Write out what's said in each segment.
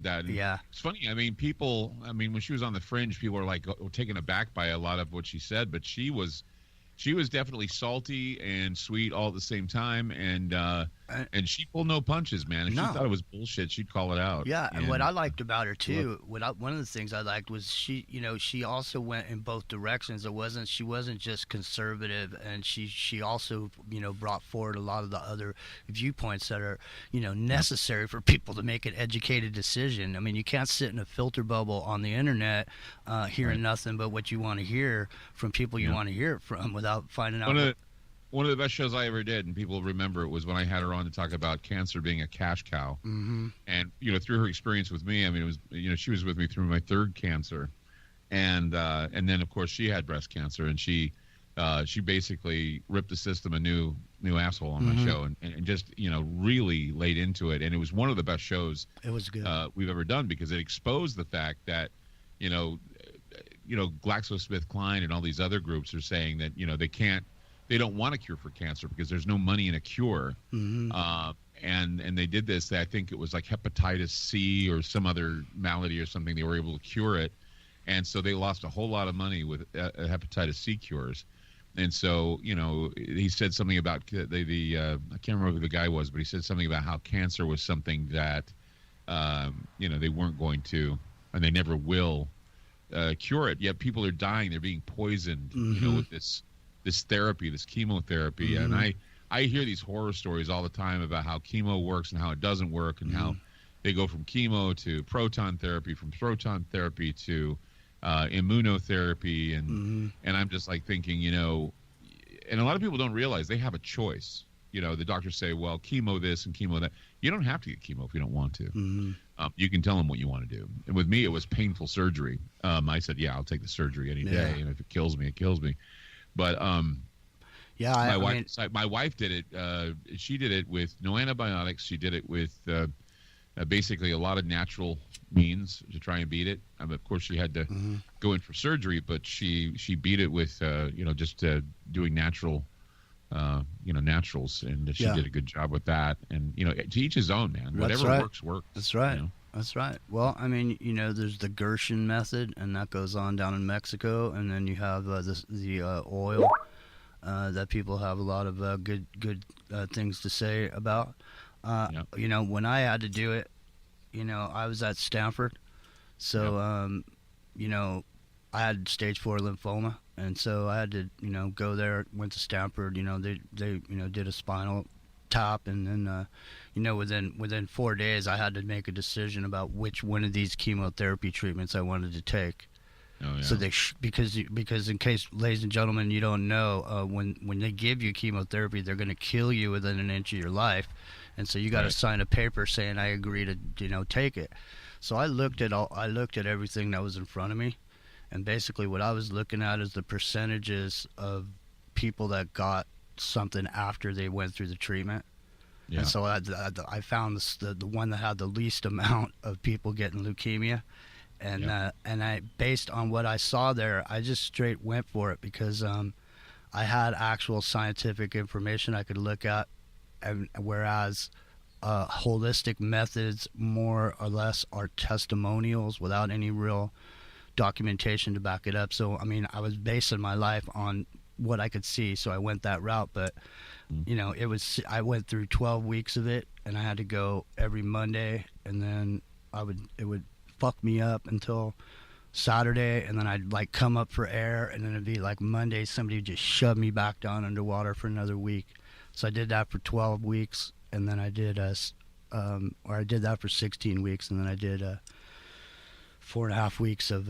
that. And Yeah. it's funny. I mean, people. I mean, when she was on the Fringe, people were like taken aback by a lot of what she said, but she was definitely salty and sweet all at the same time, Uh, and she pulled no punches, man. If she no. thought it was bullshit, she'd call it out. Yeah, and what And I liked about her love too, one of the things I liked was she also went in both directions. She wasn't just conservative, and she also brought forward a lot of the other viewpoints that are yep, necessary for people to make an educated decision. I mean, you can't sit in a filter bubble on the internet, hearing right, nothing but what you want to hear from people you yeah. want to hear it from without finding One out of what. the one of the best shows I ever did, and people remember it, was when I had her on to talk about cancer being a cash cow. Mm-hmm. And through her experience with me, I mean, it was she was with me through my third cancer, and then of course she had breast cancer, and she basically ripped the system a new asshole on my Mm-hmm. show, and just really laid into it, and it was one of the best shows It was good. we've ever done, because it exposed the fact that you know GlaxoSmithKline and all these other groups are saying that they don't want a cure for cancer because there's no money in a cure. Mm-hmm. And they did this. I think it was like hepatitis C or some other malady or something. They were able to cure it, and so they lost a whole lot of money with hepatitis C cures. And so he said something about I can't remember who the guy was, but he said something about how cancer was something that they weren't going to, and they never will cure it. Yet people are dying. They're being poisoned, Mm-hmm. with this therapy, this chemotherapy. And Mm-hmm. I hear these horror stories all the time about how chemo works and how it doesn't work, and how they go from chemo to proton therapy, from proton therapy to immunotherapy, Mm-hmm. and I'm just like thinking, and a lot of people don't realize they have a choice. The doctors say, well, chemo this and chemo that. You don't have to get chemo if you don't want to. Mm-hmm. You can tell them what you want to do. And with me, it was painful surgery. I said, yeah, I'll take the surgery any Yeah. day, and if it kills me, it kills me. But Yeah, my wife did it. She did it with no antibiotics. She did it with basically a lot of natural means to try and beat it. Of course, she had to mm-hmm. go in for surgery, but she beat it with just doing natural. Naturals, and she Yeah. did a good job with that. And to each his own, man. That's Whatever right. works, works. That's right. You know? That's right. Well, I mean, there's the Gershon method, and that goes on down in Mexico, and then you have the oil that people have a lot of good things to say about. Yeah. When I had to do it, I was at Stanford, so I had stage 4 lymphoma, and so I had to go there. Went to Stanford. They did a spinal tap, and then within 4 days I had to make a decision about which one of these chemotherapy treatments I wanted to take. Oh yeah. So because in case, ladies and gentlemen, you don't know, when they give you chemotherapy, they're going to kill you within an inch of your life, and so you got to Right. sign a paper saying I agree to take it. So I looked at everything that was in front of me, and basically what I was looking at is the percentages of people that got something after they went through the treatment. Yeah. And so I found the one that had the least amount of people getting leukemia, and Yeah. and I, based on what I saw there, I just straight went for it because I had actual scientific information I could look at, and whereas holistic methods more or less are testimonials without any real documentation to back it up. So I mean, I was basing my life on what I could see, so I went that route. But I went through 12 weeks of it, and I had to go every Monday, and then it would fuck me up until Saturday, and then I'd like come up for air, and then it'd be like Monday, somebody would just shove me back down underwater for another week. So I did that for 12 weeks, and then I did I did that for 16 weeks, and then I did 4.5 weeks of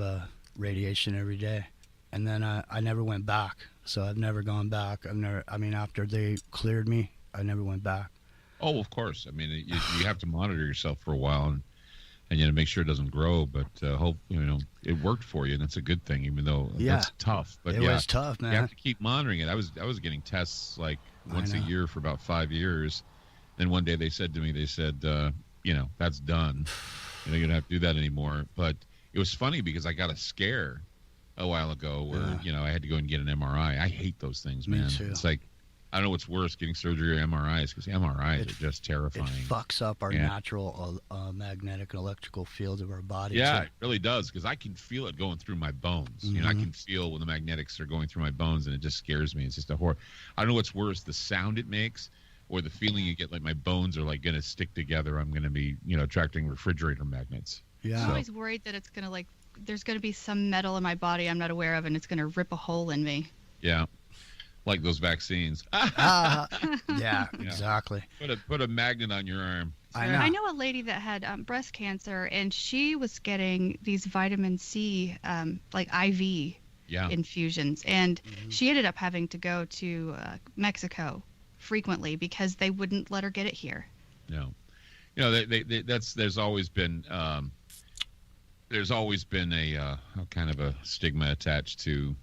radiation every day, and then I never went back. So I've never gone back. After they cleared me, I never went back. Oh, of course. I mean, you have to monitor yourself for a while, and make sure it doesn't grow. But hope it worked for you, and that's a good thing. Even though that's tough, but it was tough, man. You have to keep monitoring it. I was getting tests like once a year for about 5 years. Then one day they said to me, that's done. You don't have to do that anymore. But it was funny because I got a scare a while ago where I had to go and get an MRI. I hate those things, man. Me too. It's like I don't know what's worse, getting surgery or MRIs, because MRIs are just terrifying. It fucks up our natural magnetic and electrical fields of our body. Yeah, it really does, because I can feel it going through my bones. You know, I can feel when the magnetics are going through my bones, and it just scares me. It's just a horror. I don't know what's worse, the sound it makes or the feeling you get like my bones are like going to stick together. I'm going to be, attracting refrigerator magnets. Yeah. I'm always worried that it's going to there's going to be some metal in my body I'm not aware of, and it's going to rip a hole in me. Yeah. Like those vaccines. Yeah, exactly. Put a magnet on your arm. I know a lady that had breast cancer, and she was getting these vitamin C, IV infusions, and she ended up having to go to Mexico frequently because they wouldn't let her get it here. No, there's always been a kind of a stigma attached to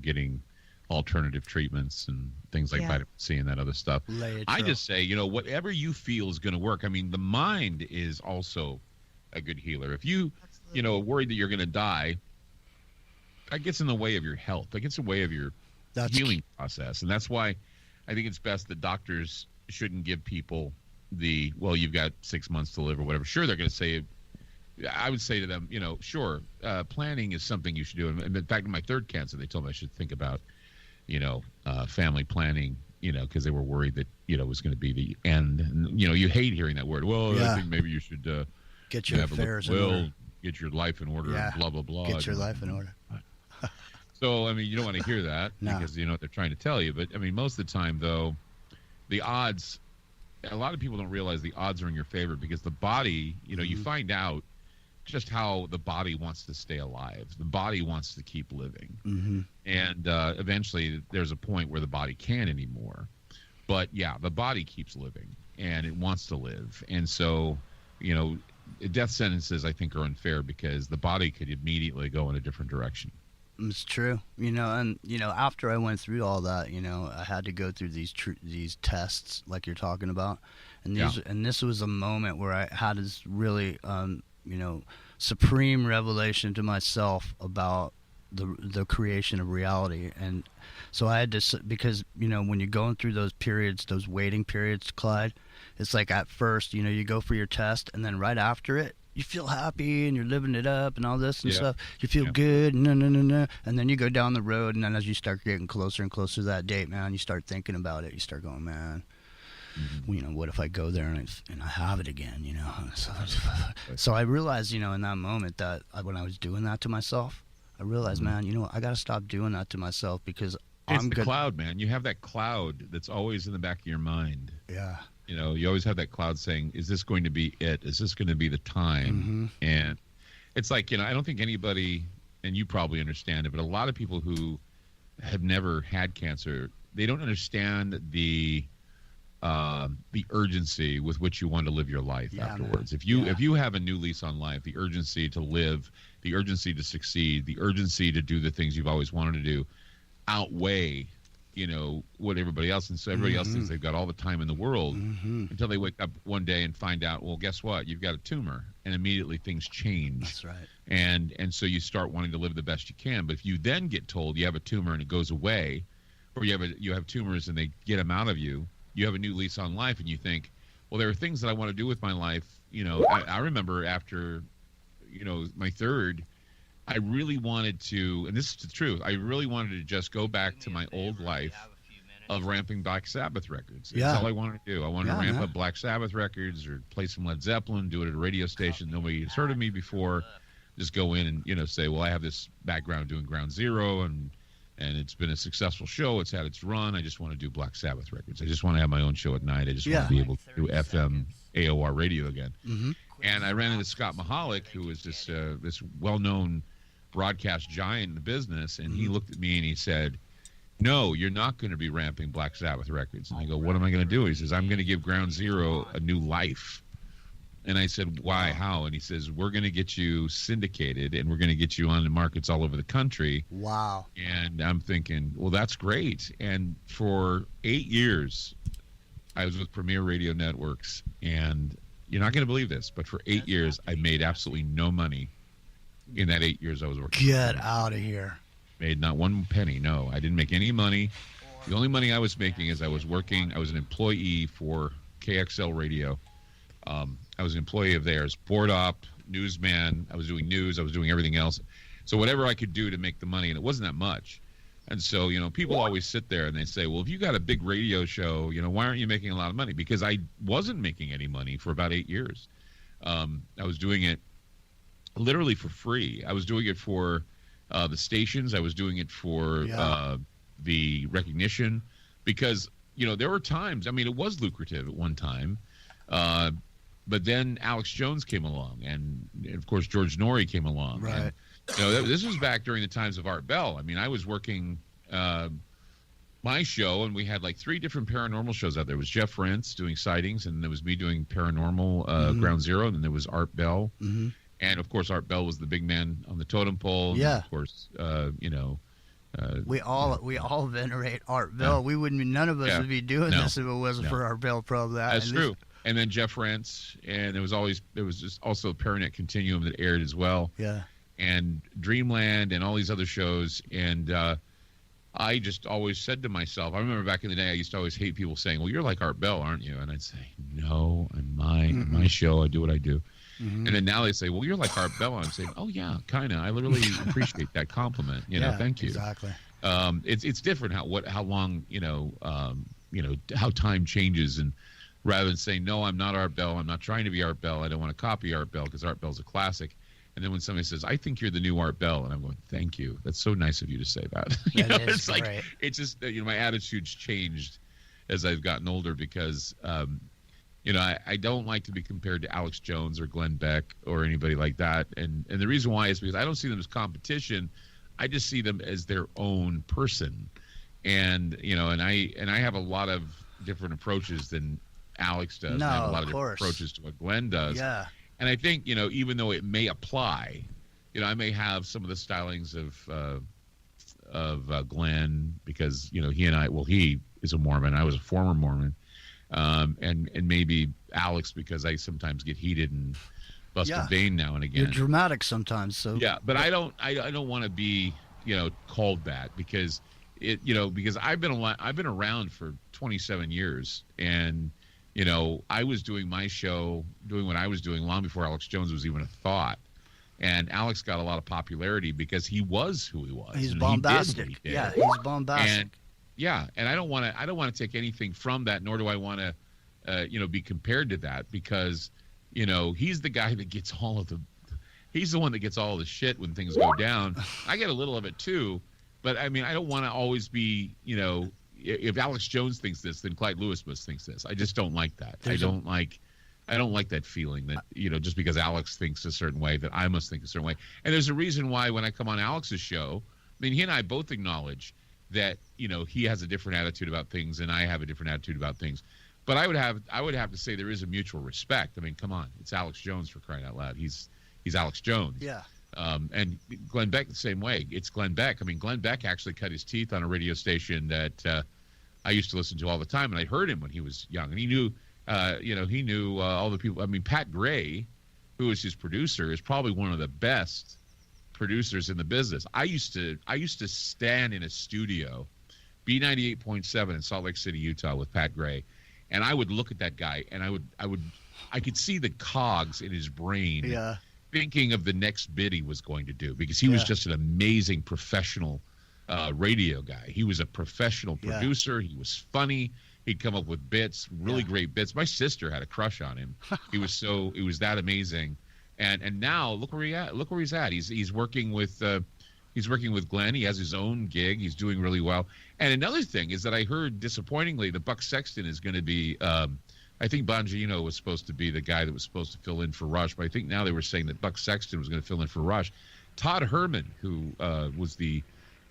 getting alternative treatments and things like vitamin C and that other stuff. I just say, whatever you feel is going to work. I mean, the mind is also a good healer. If you, worried that you're going to die, that gets in the way of your health. That gets in the way of your healing process. And that's why I think it's best that doctors shouldn't give people you've got 6 months to live or whatever. Sure, they're going to say, I would say to them, sure, planning is something you should do. And in fact, in my third cancer, they told me I should think about family planning, because they were worried that, it was going to be the end. And, you hate hearing that word. Well, I think maybe you should get your affairs in order. Get your life in order, and blah, blah, blah. Get your life in order. So, I mean, you don't want to hear that because you know what they're trying to tell you. But, I mean, most of the time, though, the odds, a lot of people don't realize the odds are in your favor because the body, you find out just how the body wants to stay alive. The body wants to keep living. And eventually there's a point where the body can't anymore. But, the body keeps living, and it wants to live. And so, death sentences, I think, are unfair because the body could immediately go in a different direction. It's true. And, after I went through all that, I had to go through these tests like you're talking about. And and this was a moment where I had this really, supreme revelation to myself about the creation of reality. And so I had to, because when you're going through those periods, those waiting periods, Clyde, it's like at first you go for your test, and then right after it you feel happy and you're living it up and all this and stuff. You feel good, and then you go down the road, and then as you start getting closer and closer to that date, man, you start thinking about it. You start going, man, what if I go there and I have it again, So I realized, in that moment that when I was doing that to myself, I realized, man, I got to stop doing that to myself because it's the cloud, man. You have that cloud that's always in the back of your mind. Yeah. You always have that cloud saying, is this going to be it? Is this going to be the time? And it's like, I don't think anybody, and you probably understand it, but a lot of people who have never had cancer, they don't understand the urgency with which you want to live your life afterwards. Man. If you have a new lease on life, the urgency to live, the urgency to succeed, the urgency to do the things you've always wanted to do outweigh what everybody else, and so everybody else thinks they've got all the time in the world until they wake up one day and find out, well, guess what, you've got a tumor, and immediately things change. That's right. And so you start wanting to live the best you can. But if you then get told you have a tumor and it goes away, or you have tumors and they get them out of you, you have a new lease on life, and you think, well, there are things that I want to do with my life. I remember after my third, I really wanted to, and this is the truth, I really wanted to just go back to my old life of ramping Black Sabbath records. That's all I wanted to do. I wanted to ramp up Black Sabbath records or play some Led Zeppelin, do it at a radio station. Nobody has heard of me before. Just go in and, say, well, I have this background doing Ground Zero, and it's been a successful show. It's had its run. I just want to do Black Sabbath records. I just want to have my own show at night. I just want to be able to do FM, AOR radio again. And I ran into Scott Mahalik, who was this well-known broadcast giant in the business, and he looked at me and he said, no, you're not going to be ramping Black Sabbath records. And I go, what am I going to do? He says, I'm going to give Ground Zero a new life. And I said, why, how? And he says, we're going to get you syndicated, and we're going to get you on the markets all over the country. Wow. And I'm thinking, well, that's great. And for 8 years, I was with Premier Radio Networks, and you're not going to believe this, but for 8 years, I made absolutely no money in that 8 years I was working. Get out of here. Made not one penny. No, I didn't make any money The only money I was making is I was an employee for KXL Radio. I was an employee of theirs, board op, newsman. I was doing news. I was doing everything else. So whatever I could do to make the money, and it wasn't that much. And so, people always sit there and they say, well, if you got a big radio show, why aren't you making a lot of money? Because I wasn't making any money for about 8 years. I was doing it literally for free. I was doing it for the stations. I was doing it for the recognition because, there were times, it was lucrative at one time. But then Alex Jones came along, and of course George Norrie came along. Right. And, this was back during the times of Art Bell. I was working my show, and we had like 3 different paranormal shows out there. It was Jeff Rentz doing sightings, and there was me doing paranormal Ground Zero, and then there was Art Bell. Mm-hmm. And of course Art Bell was the big man on the totem pole. Yeah. And of course, we all venerate Art Bell. None of us would be doing this if it wasn't for Art Bell. Probably that's true. And then Jeff Rentz, and there was just also Paranet Continuum that aired as well. Yeah. And Dreamland and all these other shows. And I just always said to myself, I remember back in the day, I used to always hate people saying, well, you're like Art Bell, aren't you? And I'd say, no, I'm my show. I do what I do. Mm-hmm. And then now they say, well, you're like Art Bell. And I'm saying, oh, yeah, kind of. I literally appreciate that compliment. Thank you. Exactly. It's different how long, how time changes. And rather than saying, no, I'm not Art Bell, I'm not trying to be Art Bell, I don't want to copy Art Bell because Art Bell's a classic. And then when somebody says, I think you're the new Art Bell, and I'm going, thank you. That's so nice of you to say that. It's great. like, it's just, my attitude's changed as I've gotten older because, I don't like to be compared to Alex Jones or Glenn Beck or anybody like that. And the reason why is because I don't see them as competition. I just see them as their own person. And, and I have a lot of different approaches than Alex does. No, I have a lot of course. different approaches to what Glenn does. Yeah. And I think, even though it may apply, I may have some of the stylings of Glenn because, he and I, well, he is a Mormon. I was a former Mormon. And maybe Alex because I sometimes get heated and bust a vein now and again. You're dramatic sometimes. So yeah, but I don't want to be, called that because because I've been around for 27 years and, I was doing my show, doing what I was doing long before Alex Jones was even a thought. And Alex got a lot of popularity because he was who he was. He's bombastic. Yeah, he's bombastic. And I don't want to take anything from that, nor do I want to, be compared to that because, he's the guy that gets he's the one that gets all the shit when things go down. I get a little of it too, but I don't want to always be, if Alex Jones thinks this, then Clyde Lewis must think this. I just don't like that. I don't like that feeling that, just because Alex thinks a certain way that I must think a certain way. And there's a reason why when I come on Alex's show, he and I both acknowledge that, he has a different attitude about things and I have a different attitude about things. But I would have to say there is a mutual respect. Come on, it's Alex Jones for crying out loud. He's Alex Jones. Yeah. And Glenn Beck the same way. It's Glenn Beck. Glenn Beck actually cut his teeth on a radio station that I used to listen to all the time, and I heard him when he was young, and he knew, he knew all the people. Pat Gray, who was his producer, is probably one of the best producers in the business. I used to stand in a studio, B98.7 in Salt Lake City, Utah, with Pat Gray, and I would look at that guy, and I could see the cogs in his brain. Yeah. Thinking of the next bit he was going to do because he was just an amazing professional radio guy. He was a professional producer. He was funny. He'd come up with bits, really great bits. My sister had a crush on him. He was that amazing. And now look where he's at. He's working with Glenn. He has his own gig. He's doing really well. And another thing is that I heard disappointingly that Buck Sexton is going to be I think Bongino was supposed to be the guy that was supposed to fill in for Rush, but I think now they were saying that Buck Sexton was going to fill in for Rush. Todd Herman, who was the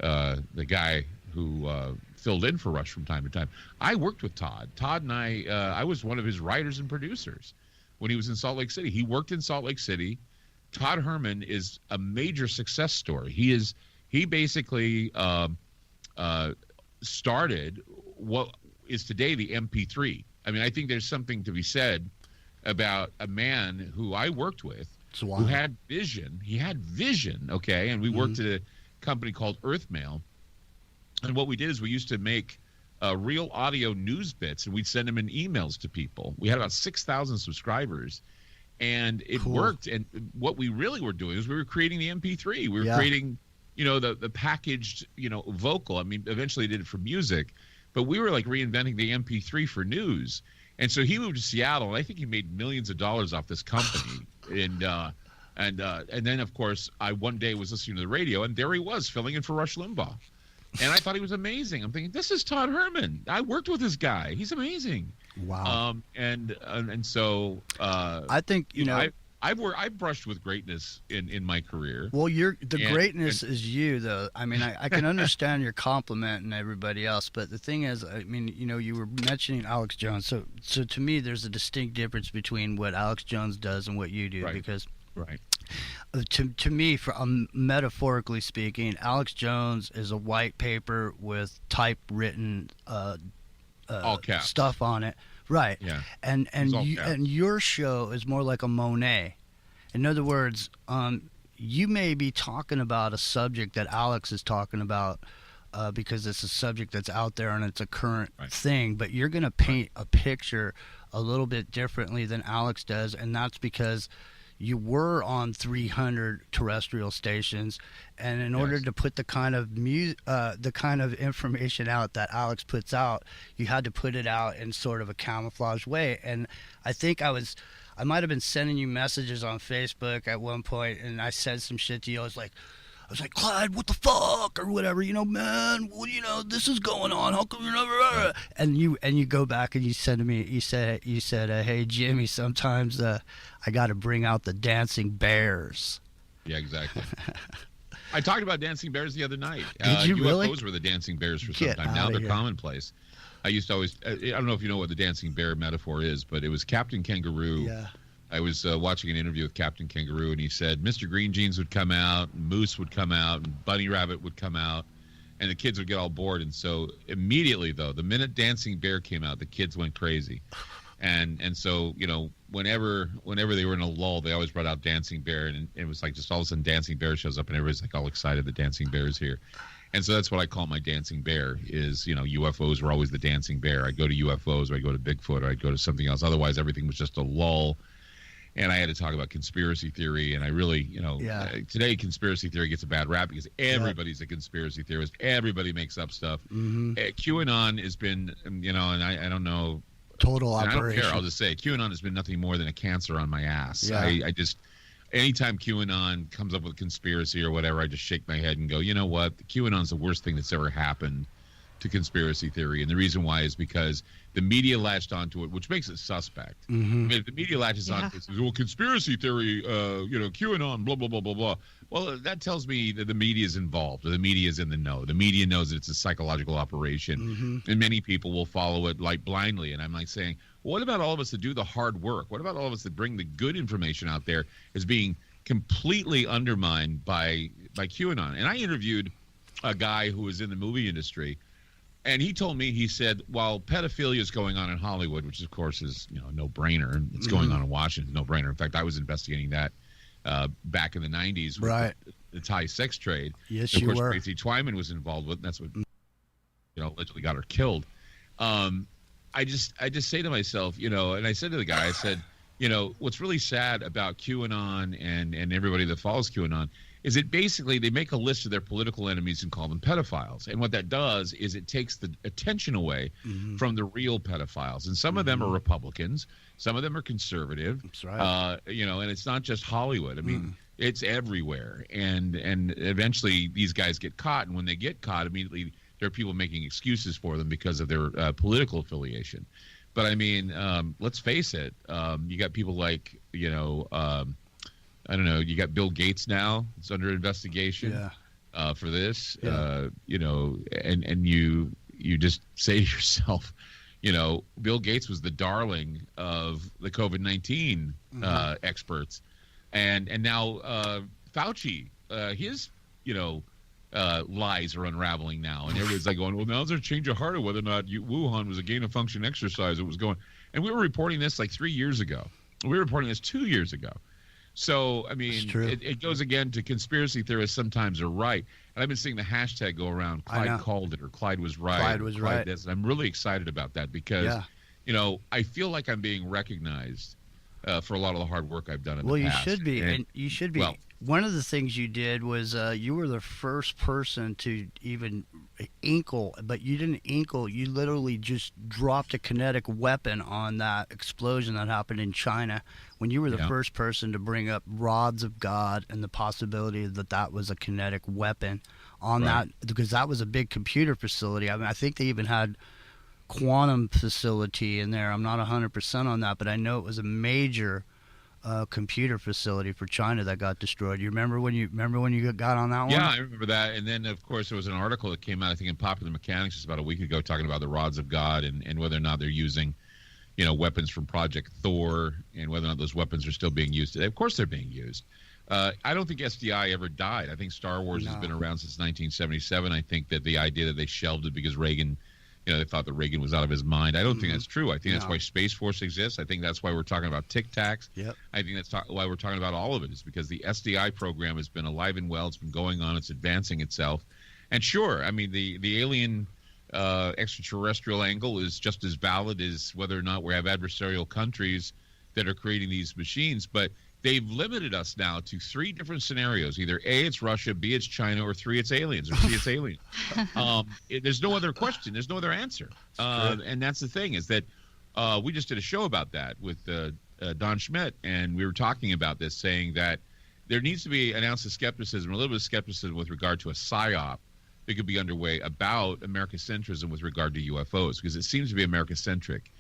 guy who filled in for Rush from time to time. I worked with Todd. Todd and I was one of his writers and producers when he was in Salt Lake City. He worked in Salt Lake City. Todd Herman is a major success story. He basically started what is today the MP3. I think there's something to be said about a man who I worked with who had vision. He had vision, okay? And we worked at a company called Earthmail. And what we did is we used to make real audio news bits, and we'd send them in emails to people. We had about 6,000 subscribers, and it worked. And what we really were doing is we were creating the MP3. We were creating, the packaged, vocal. I mean, eventually did it for music, but we were like reinventing the MP3 for news. And so he moved to Seattle, and I think he made millions of dollars off this company. And then, of course, I one day was listening to the radio, and there he was filling in for Rush Limbaugh. And I thought he was amazing. I'm thinking, this is Todd Herman. I worked with this guy. He's amazing. Wow. And so I think I've brushed with greatness in my career. Well, greatness is you, though. I mean, I can understand your compliment and everybody else, but the thing is, I mean, you were mentioning Alex Jones. So to me, there's a distinct difference between what Alex Jones does and what you do, because. Right. To me, metaphorically speaking, Alex Jones is a white paper with typewritten all caps stuff on it, right? Yeah. And your show is more like a Monet. In other words, you may be talking about a subject that Alex is talking about because it's a subject that's out there and it's a current thing, but you're going to paint a picture a little bit differently than Alex does, and that's because you were on 300 terrestrial stations, and in order to put the kind of information out that Alex puts out, you had to put it out in sort of a camouflage way. And I think I might have been sending you messages on Facebook at one point, and I said some shit to you. I was like, Clyde, what the fuck, or whatever, man, well, this is going on. How come you're never? And you go back and you said to me, you said, hey Jimmy, sometimes I got to bring out the dancing bears. Yeah, exactly. I talked about dancing bears the other night. Did you really? UFOs were the dancing bears for some time. Now they're commonplace. I used to always. I don't know if you know what the dancing bear metaphor is, but it was Captain Kangaroo. Yeah. I was watching an interview with Captain Kangaroo, and he said Mr. Green Jeans would come out, and Moose would come out, and Bunny Rabbit would come out, and the kids would get all bored. And so immediately, though, the minute Dancing Bear came out, the kids went crazy. And so, whenever they were in a lull, they always brought out Dancing Bear, and it was like just all of a sudden Dancing Bear shows up, and everybody's like all excited that Dancing Bear is here. And so that's what I call my Dancing Bear is, UFOs were always the Dancing Bear. I'd go to UFOs, or I'd go to Bigfoot, or I'd go to something else. Otherwise, everything was just a lull. And I had to talk about conspiracy theory, and I really, today conspiracy theory gets a bad rap because everybody's a conspiracy theorist. Everybody makes up stuff. Mm-hmm. QAnon has been, and I don't know. Total operation. I don't care. I'll just say QAnon has been nothing more than a cancer on my ass. Yeah. I just, anytime QAnon comes up with conspiracy or whatever, I just shake my head and go, you know what? QAnon's the worst thing that's ever happened to conspiracy theory. And the reason why is because the media latched onto it, which makes it suspect. Mm-hmm. I mean, if the media latches onto it, says, well, conspiracy theory, QAnon, blah, blah, blah, blah, blah. Well, that tells me that the media is involved, or the media is in the know. The media knows that it's a psychological operation, and many people will follow it like blindly. And I'm like saying, well, what about all of us that do the hard work? What about all of us that bring the good information out there is being completely undermined by QAnon? And I interviewed a guy who was in the movie industry, and he told me, he said, while pedophilia is going on in Hollywood, which of course is a no-brainer, and it's going on in Washington, no-brainer. In fact, I was investigating that back in the 90s with the Thai sex trade. Yes, of you course, were. Tracy Twyman was involved with, and that's what allegedly got her killed. I just say to myself, and I said to the guy, I said, what's really sad about QAnon and everybody that follows QAnon is that basically they make a list of their political enemies and call them pedophiles. And what that does is it takes the attention away from the real pedophiles. And some of them are Republicans. Some of them are conservative. That's right. And it's not just Hollywood. I mean, it's everywhere. And eventually these guys get caught. And when they get caught, immediately there are people making excuses for them because of their political affiliation. But I mean, let's face it. You got people like, I don't know. You got Bill Gates now. It's under investigation for this. Yeah. And you just say to yourself, Bill Gates was the darling of the COVID-19 experts, and now Fauci, his lies are unraveling now, and everybody's like going, well, now there's a change of heart of whether or not Wuhan was a gain of function exercise. It was going, and we were reporting this like 3 years ago. We were reporting this 2 years ago. So, I mean, it goes again to conspiracy theorists sometimes are right. And I've been seeing the hashtag go around, Clyde called it, or Clyde was right. Clyde was right. This. And I'm really excited about that because, I feel like I'm being recognized for a lot of the hard work I've done in the past. Well, you should be. And you should be. Well, one of the things you did was you were the first person to even inkle, but you didn't inkle. You literally just dropped a kinetic weapon on that explosion that happened in China when you were the first person to bring up rods of God and the possibility that that was a kinetic weapon on that, because that was a big computer facility. I mean, I think they even had quantum facility in there. I'm not 100% on that, but I know it was a major computer facility for China that got destroyed. You remember when you got on that one? Yeah, I remember that. And then, of course, there was an article that came out, I think, in Popular Mechanics just about a week ago, talking about the rods of God and whether or not they're using, weapons from Project Thor, and whether or not those weapons are still being used today. Of course, they're being used. I don't think SDI ever died. I think Star Wars has been around since 1977. I think that the idea that they shelved it because Reagan. They thought that Reagan was out of his mind. I don't think that's true. I think that's why Space Force exists. I think that's why we're talking about Tic Tacs. Yep. I think that's why we're talking about all of it, is because the SDI program has been alive and well. It's been going on. It's advancing itself. And sure, I mean, the alien extraterrestrial angle is just as valid as whether or not we have adversarial countries that are creating these machines. But they've limited us now to 3 different scenarios. Either A, it's Russia, B, it's China, or 3, it's aliens, or C, it's aliens. There's no other question. There's no other answer. And that's the thing, is that we just did a show about that with Don Schmidt, and we were talking about this, saying that there needs to be an ounce of skepticism, a little bit of skepticism with regard to a psyop that could be underway about Americocentrism with regard to UFOs, because it seems to be America-centric.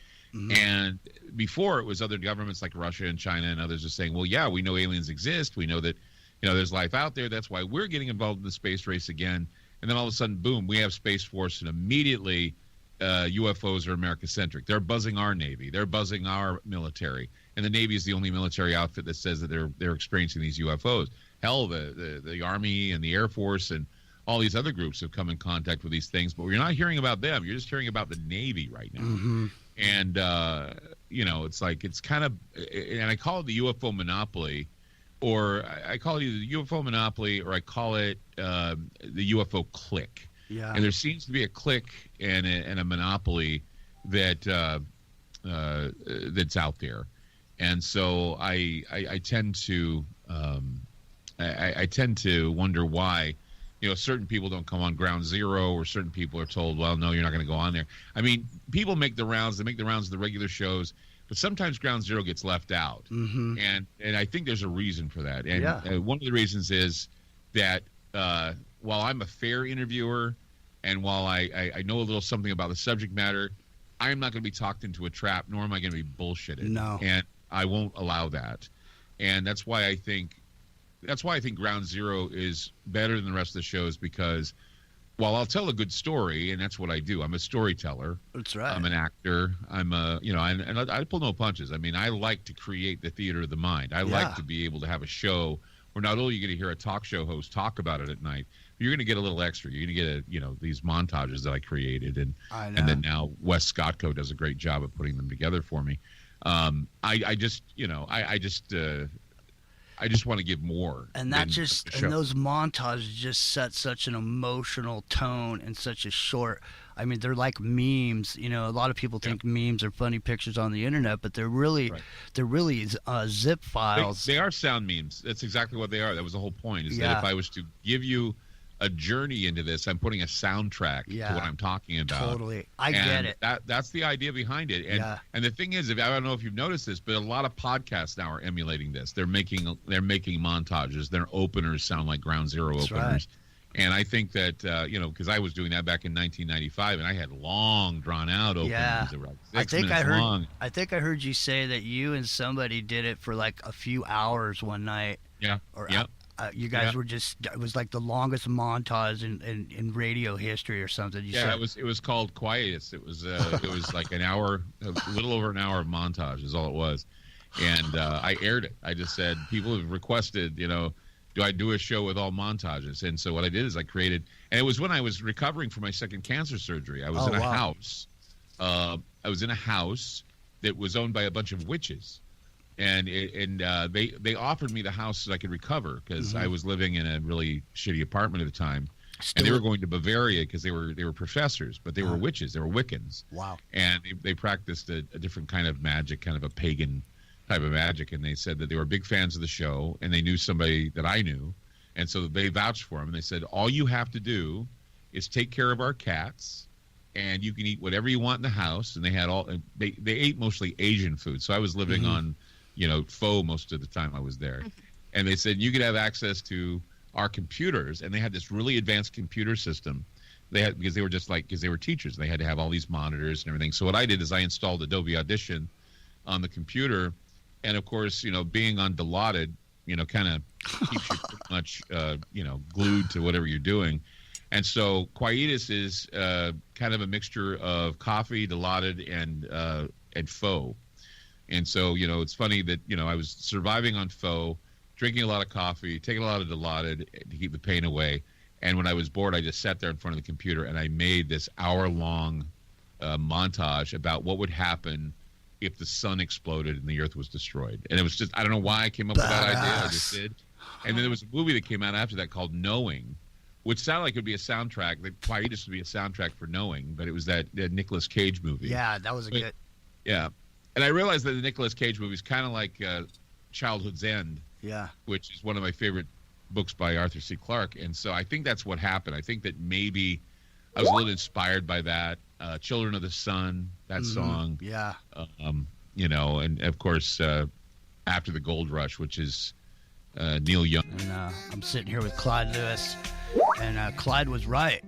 And before, it was other governments like Russia and China and others are saying, well, yeah, we know aliens exist. We know that, there's life out there. That's why we're getting involved in the space race again. And then all of a sudden, boom, we have Space Force, and immediately UFOs are America-centric. They're buzzing our Navy. They're buzzing our military. And the Navy is the only military outfit that says that they're experiencing these UFOs. Hell, the Army and the Air Force and all these other groups have come in contact with these things, but you're not hearing about them. You're just hearing about the Navy right now. And, it's like, it's kind of, and I call it the UFO monopoly, or I call it either the UFO monopoly, or I call it the UFO clique. Yeah. And there seems to be a clique and a monopoly that that's out there. And so I tend to I tend to wonder why certain people don't come on Ground Zero, or certain people are told, well, no, you're not going to go on there. I mean, people make the rounds. They make the rounds of the regular shows, but sometimes Ground Zero gets left out. And I think there's a reason for that. And one of the reasons is that while I'm a fair interviewer, and while I know a little something about the subject matter, I am not going to be talked into a trap, nor am I going to be bullshitted. No. And I won't allow that. And that's why I think Ground Zero is better than the rest of the shows, because while I'll tell a good story, and that's what I do, I'm a storyteller. That's right. I'm an actor. I'm I pull no punches. I mean, I like to create the theater of the mind. I like to be able to have a show where not only are you going to hear a talk show host talk about it at night, but you're going to get a little extra. You're going to get these montages that I created, and then now Wes Scottco does a great job of putting them together for me. I just want to give more. And those montages just set such an emotional tone in such a short. I mean, they're like memes. A lot of people think memes are funny pictures on the internet, but they're really zip files. They are sound memes. That's exactly what they are. That was the whole point. Is that if I was to give you a journey into this, I'm putting a soundtrack to what I'm talking about. Totally. I get it. That's the idea behind it. And the thing is, I don't know if you've noticed this, but a lot of podcasts now are emulating this. They're making montages. Their openers sound like Ground Zero openers. Right. And I think that, because I was doing that back in 1995, and I had long, drawn-out openers. Yeah. That were like 6 minutes long. I think I heard you say that you and somebody did it for like a few hours one night. Yeah. You guys were it was like the longest montage in radio history or something. It was called Quietus. It was like an hour, a little over an hour of montage is all it was. And I aired it. I just said, people have requested, do I do a show with all montages? And so what I did is I created, and it was when I was recovering from my second cancer surgery. I was in a house. I was in a house that was owned by a bunch of witches. they offered me the house so I could recover because I was living in a really shitty apartment at the time. And they were going to Bavaria because they were professors, but they were witches. They were Wiccans. Wow. And they practiced a different kind of magic, kind of a pagan type of magic. And they said that they were big fans of the show, and they knew somebody that I knew. And so they vouched for him. And they said, all you have to do is take care of our cats, and you can eat whatever you want in the house. And they had they ate mostly Asian food. So I was living on, pho most of the time I was there. And they said, you could have access to our computers, and they had this really advanced computer system. They had because they were teachers. They had to have all these monitors and everything. So what I did is I installed Adobe Audition on the computer, and of course, being on Dilaudid, kind of keeps you pretty much, glued to whatever you're doing. And so Quietus is kind of a mixture of coffee, Dilaudid, and pho. And so it's funny that I was surviving on pho, drinking a lot of coffee, taking a lot of Dilaudid to keep the pain away. And when I was bored, I just sat there in front of the computer and I made this hour-long montage about what would happen if the sun exploded and the earth was destroyed. And it was just, I don't know why I came up with that idea. I just did. And then there was a movie that came out after that called Knowing, which sounded like it would be a soundtrack. The Quietus would be a soundtrack for Knowing, but it was that Nicolas Cage movie. Yeah, that was good. Yeah. And I realized that the Nicolas Cage movie is kind of like Childhood's End. Yeah. Which is one of my favorite books by Arthur C. Clarke. And so I think that's what happened. I think that maybe I was a little inspired by that. Children of the Sun, that song. Yeah. And of course, After the Gold Rush, which is Neil Young. And I'm sitting here with Clyde Lewis. And Clyde was right.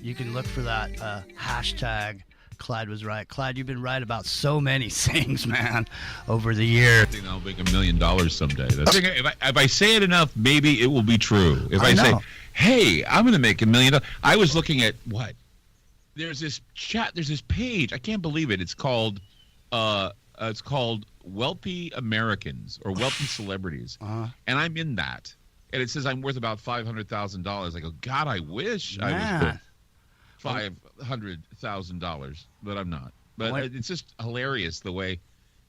You can look for that hashtag. Clyde was right. Clyde, you've been right about so many things, man, over the years. I think I'll make $1 million someday. If I say it enough, maybe it will be true. If I say, hey, I'm going to make $1 million. I was looking at what? There's this page. I can't believe it. It's called Wealthy Americans or Wealthy Celebrities. And I'm in that. And it says I'm worth about $500,000. I go, God, I wish I was worth $500,000, but I'm not. But it's just hilarious the way,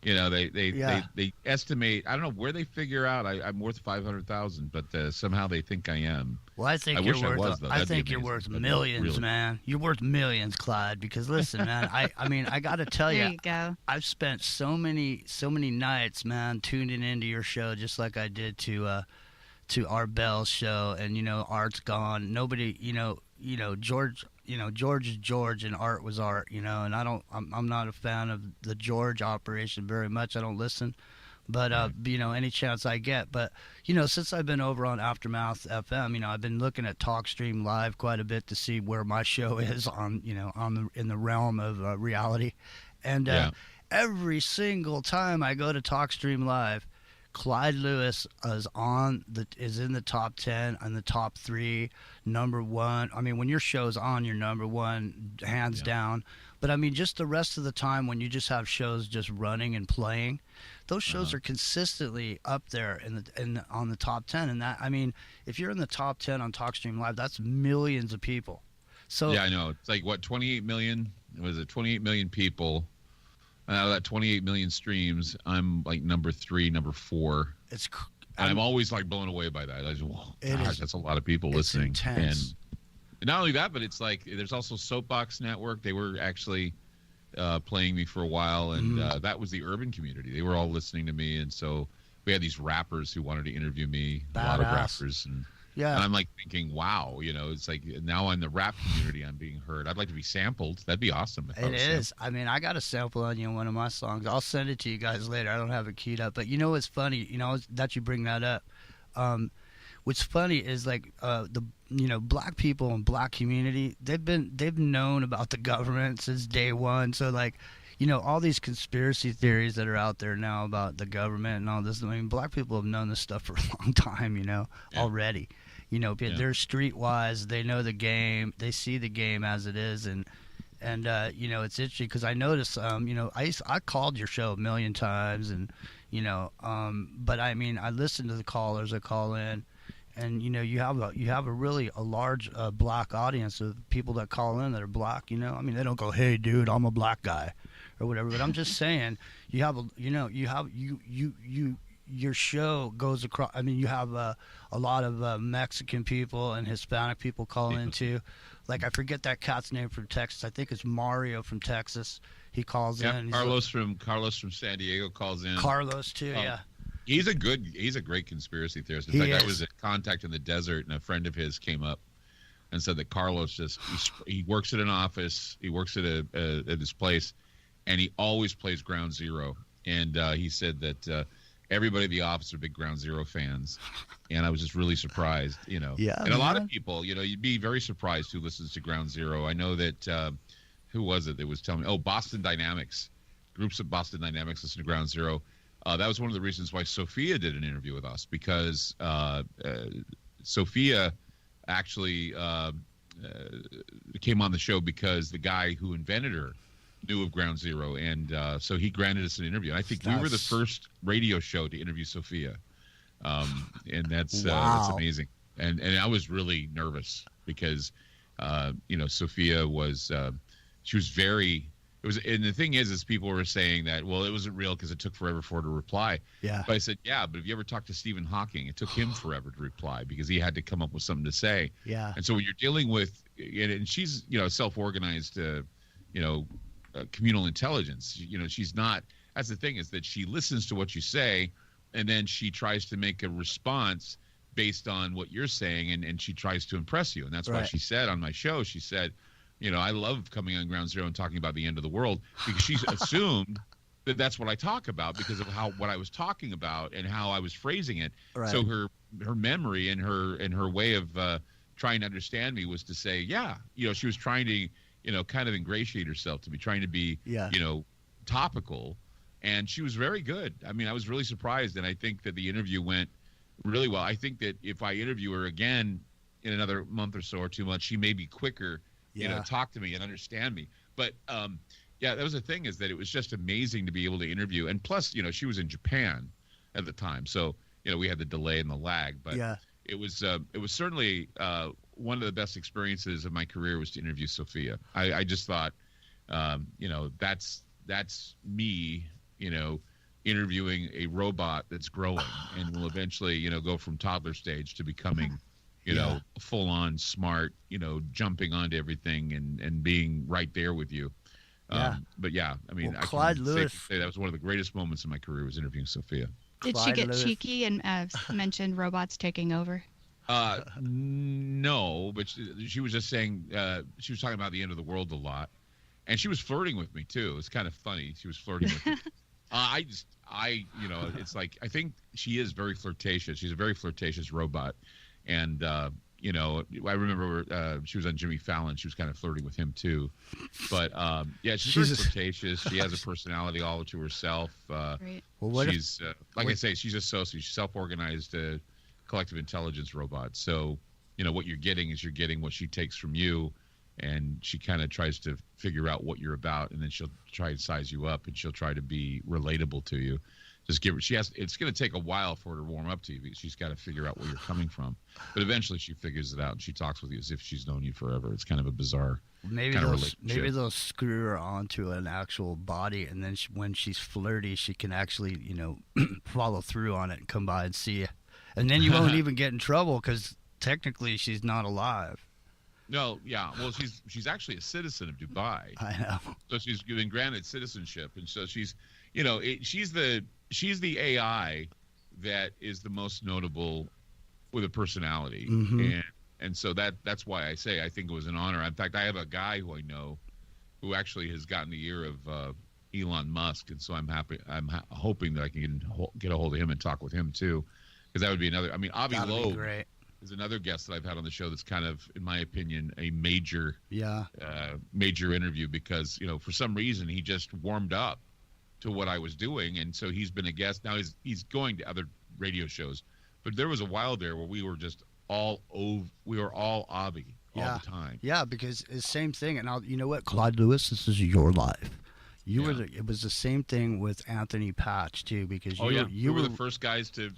they estimate. I don't know where they figure out I'm worth $500,000, but somehow they think I am. Well, I think you're worth millions, man. You're worth millions, Clyde. Because listen, man, I got to tell you, there you go. I've spent so many nights, man, tuning into your show, just like I did to Art Bell's show, and Art's gone. Nobody, George. George is George and Art was Art, and I'm not a fan of the George operation very much. I don't listen, but any chance I get. But since I've been over on Aftermath FM, I've been looking at TalkStream Live quite a bit to see where my show is on in the realm of reality, and every single time I go to TalkStream Live, Clyde Lewis is in the top 10 and the top 3, number 1. I mean, when your show's on, you're number 1, hands down. But I mean, just the rest of the time when you just have shows just running and playing, those shows are consistently up there on the top 10. And that, I mean, if you're in the top 10 on TalkStream Live, that's millions of people. So yeah, I know. It's like what, 28 million? Was it 28 million people? Out of that 28 million streams, I'm like number 3, number 4. And I'm always like blown away by that. I just, gosh, that's a lot of people listening. Intense. And not only that, but it's like there's also Soapbox Network. They were actually playing me for a while, and that was the urban community. They were all listening to me, and so we had these rappers who wanted to interview me. Badass. A lot of rappers, and I'm like thinking, wow, it's like now in the rap community I'm being heard. I'd like to be sampled. That'd be awesome. It is. I mean, I got a sample on you in one of my songs. I'll send it to you guys later. I don't have it keyed up, but what's funny? That you bring that up. What's funny is like the black people and black community. They've known about the government since day one. So like. All these conspiracy theories that are out there now about the government and all this. I mean, black people have known this stuff for a long time, already. They're streetwise. They know the game. They see the game as it is. And it's interesting because I noticed, I called your show a million times. And, but I mean, I listen to the callers that call in. And, you have a large black audience of people that call in that are black, I mean, they don't go, hey, dude, I'm a black guy. or whatever. But I'm just saying, you have your show goes across. I mean, you have a lot of Mexican people and Hispanic people call in too. Like, I forget that cat's name from Texas. I think it's Mario from Texas. He calls in. Carlos from San Diego calls in. Carlos too, yeah. He's a great conspiracy theorist. In fact, I was at Contact in the Desert, and a friend of his came up and said that Carlos he works at an office, he works at at this place, and he always plays Ground Zero. And he said that everybody at the office are big Ground Zero fans, and I was just really surprised, Yeah, and a lot of people, you'd be very surprised who listens to Ground Zero. I know that who was it that was telling me? Oh, Boston Dynamics, groups of Boston Dynamics listen to Ground Zero. That was one of the reasons why Sophia did an interview with us, because Sophia actually came on the show because the guy who invented her knew of Ground Zero, and so he granted us an interview. And I think we were the first radio show to interview Sophia, and that's amazing. And I was really nervous because Sophia was she was very. And the thing is people were saying that, well, it wasn't real because it took forever for her to reply. Yeah. But I said, yeah, but have you ever talked to Stephen Hawking? It took him forever to reply because he had to come up with something to say. Yeah. And so when you're dealing with, and she's, self-organized, communal intelligence, she's not, that's the thing, is that she listens to what you say, and then she tries to make a response based on what you're saying, and she tries to impress you. And that's why she said on my show, she said, I love coming on Ground Zero and talking about the end of the world, because she's assumed that that's what I talk about because of what I was talking about and how I was phrasing it. Right. So her memory and her way of trying to understand me was to say, she was trying to, kind of ingratiate herself to be trying to be, topical, and she was very good. I mean, I was really surprised, and I think that the interview went really well. I think that if I interview her again in another month or so or 2 months, she may be quicker. Talk to me and understand me. But that was the thing, is that it was just amazing to be able to interview. And plus, she was in Japan at the time, so we had the delay and the lag. But it was certainly one of the best experiences of my career was to interview Sophia. I just thought, that's me, interviewing a robot that's growing and will eventually, go from toddler stage to becoming. Full on smart, jumping onto everything and being right there with you. But I mean, I Clyde can Lewis, safely say that was one of the greatest moments in my career, was interviewing Sophia. Did she get cheeky and mention robots taking over? No, but she was just saying, she was talking about the end of the world a lot, and she was flirting with me too. It's kind of funny. She was flirting with me. It's like, I think she is very flirtatious. She's a very flirtatious robot. And, I remember she was on Jimmy Fallon. She was kind of flirting with him, too. But, she's very flirtatious. She has a personality all to herself. Right. Well, she's, I say, she's a she's self-organized collective intelligence robot. So, what you're getting is what she takes from you, and she kind of tries to figure out what you're about, and then she'll try to size you up, and she'll try to be relatable to you. Just give her. It's going to take a while for her to warm up to you, because she's got to figure out where you're coming from. But eventually, she figures it out, and she talks with you as if she's known you forever. It's kind of a bizarre kind of relationship. Maybe they'll screw her onto an actual body, and then when she's flirty, she can actually, follow through on it and come by and see you, and then you won't even get in trouble because technically she's not alive. No, yeah. Well, she's actually a citizen of Dubai. I know. So she's been granted citizenship, and so she's, she's the AI that is the most notable with a personality. Mm-hmm. And so that's why I say I think it was an honor. In fact, I have a guy who I know who actually has gotten the ear of Elon Musk, and so I'm hoping that I can get a hold of him and talk with him too, because that would be another. I mean, Avi Loeb is another guest that I've had on the show that's kind of, in my opinion, a major interview, because for some reason he just warmed up to what I was doing, and so he's been a guest. Now he's going to other radio shows, but there was a while there where we were just all Avi all the time. Yeah, because it's the same thing. And you know what, Clyde Lewis, this is your life. It was the same thing with Anthony Patch too, because you were the first guys to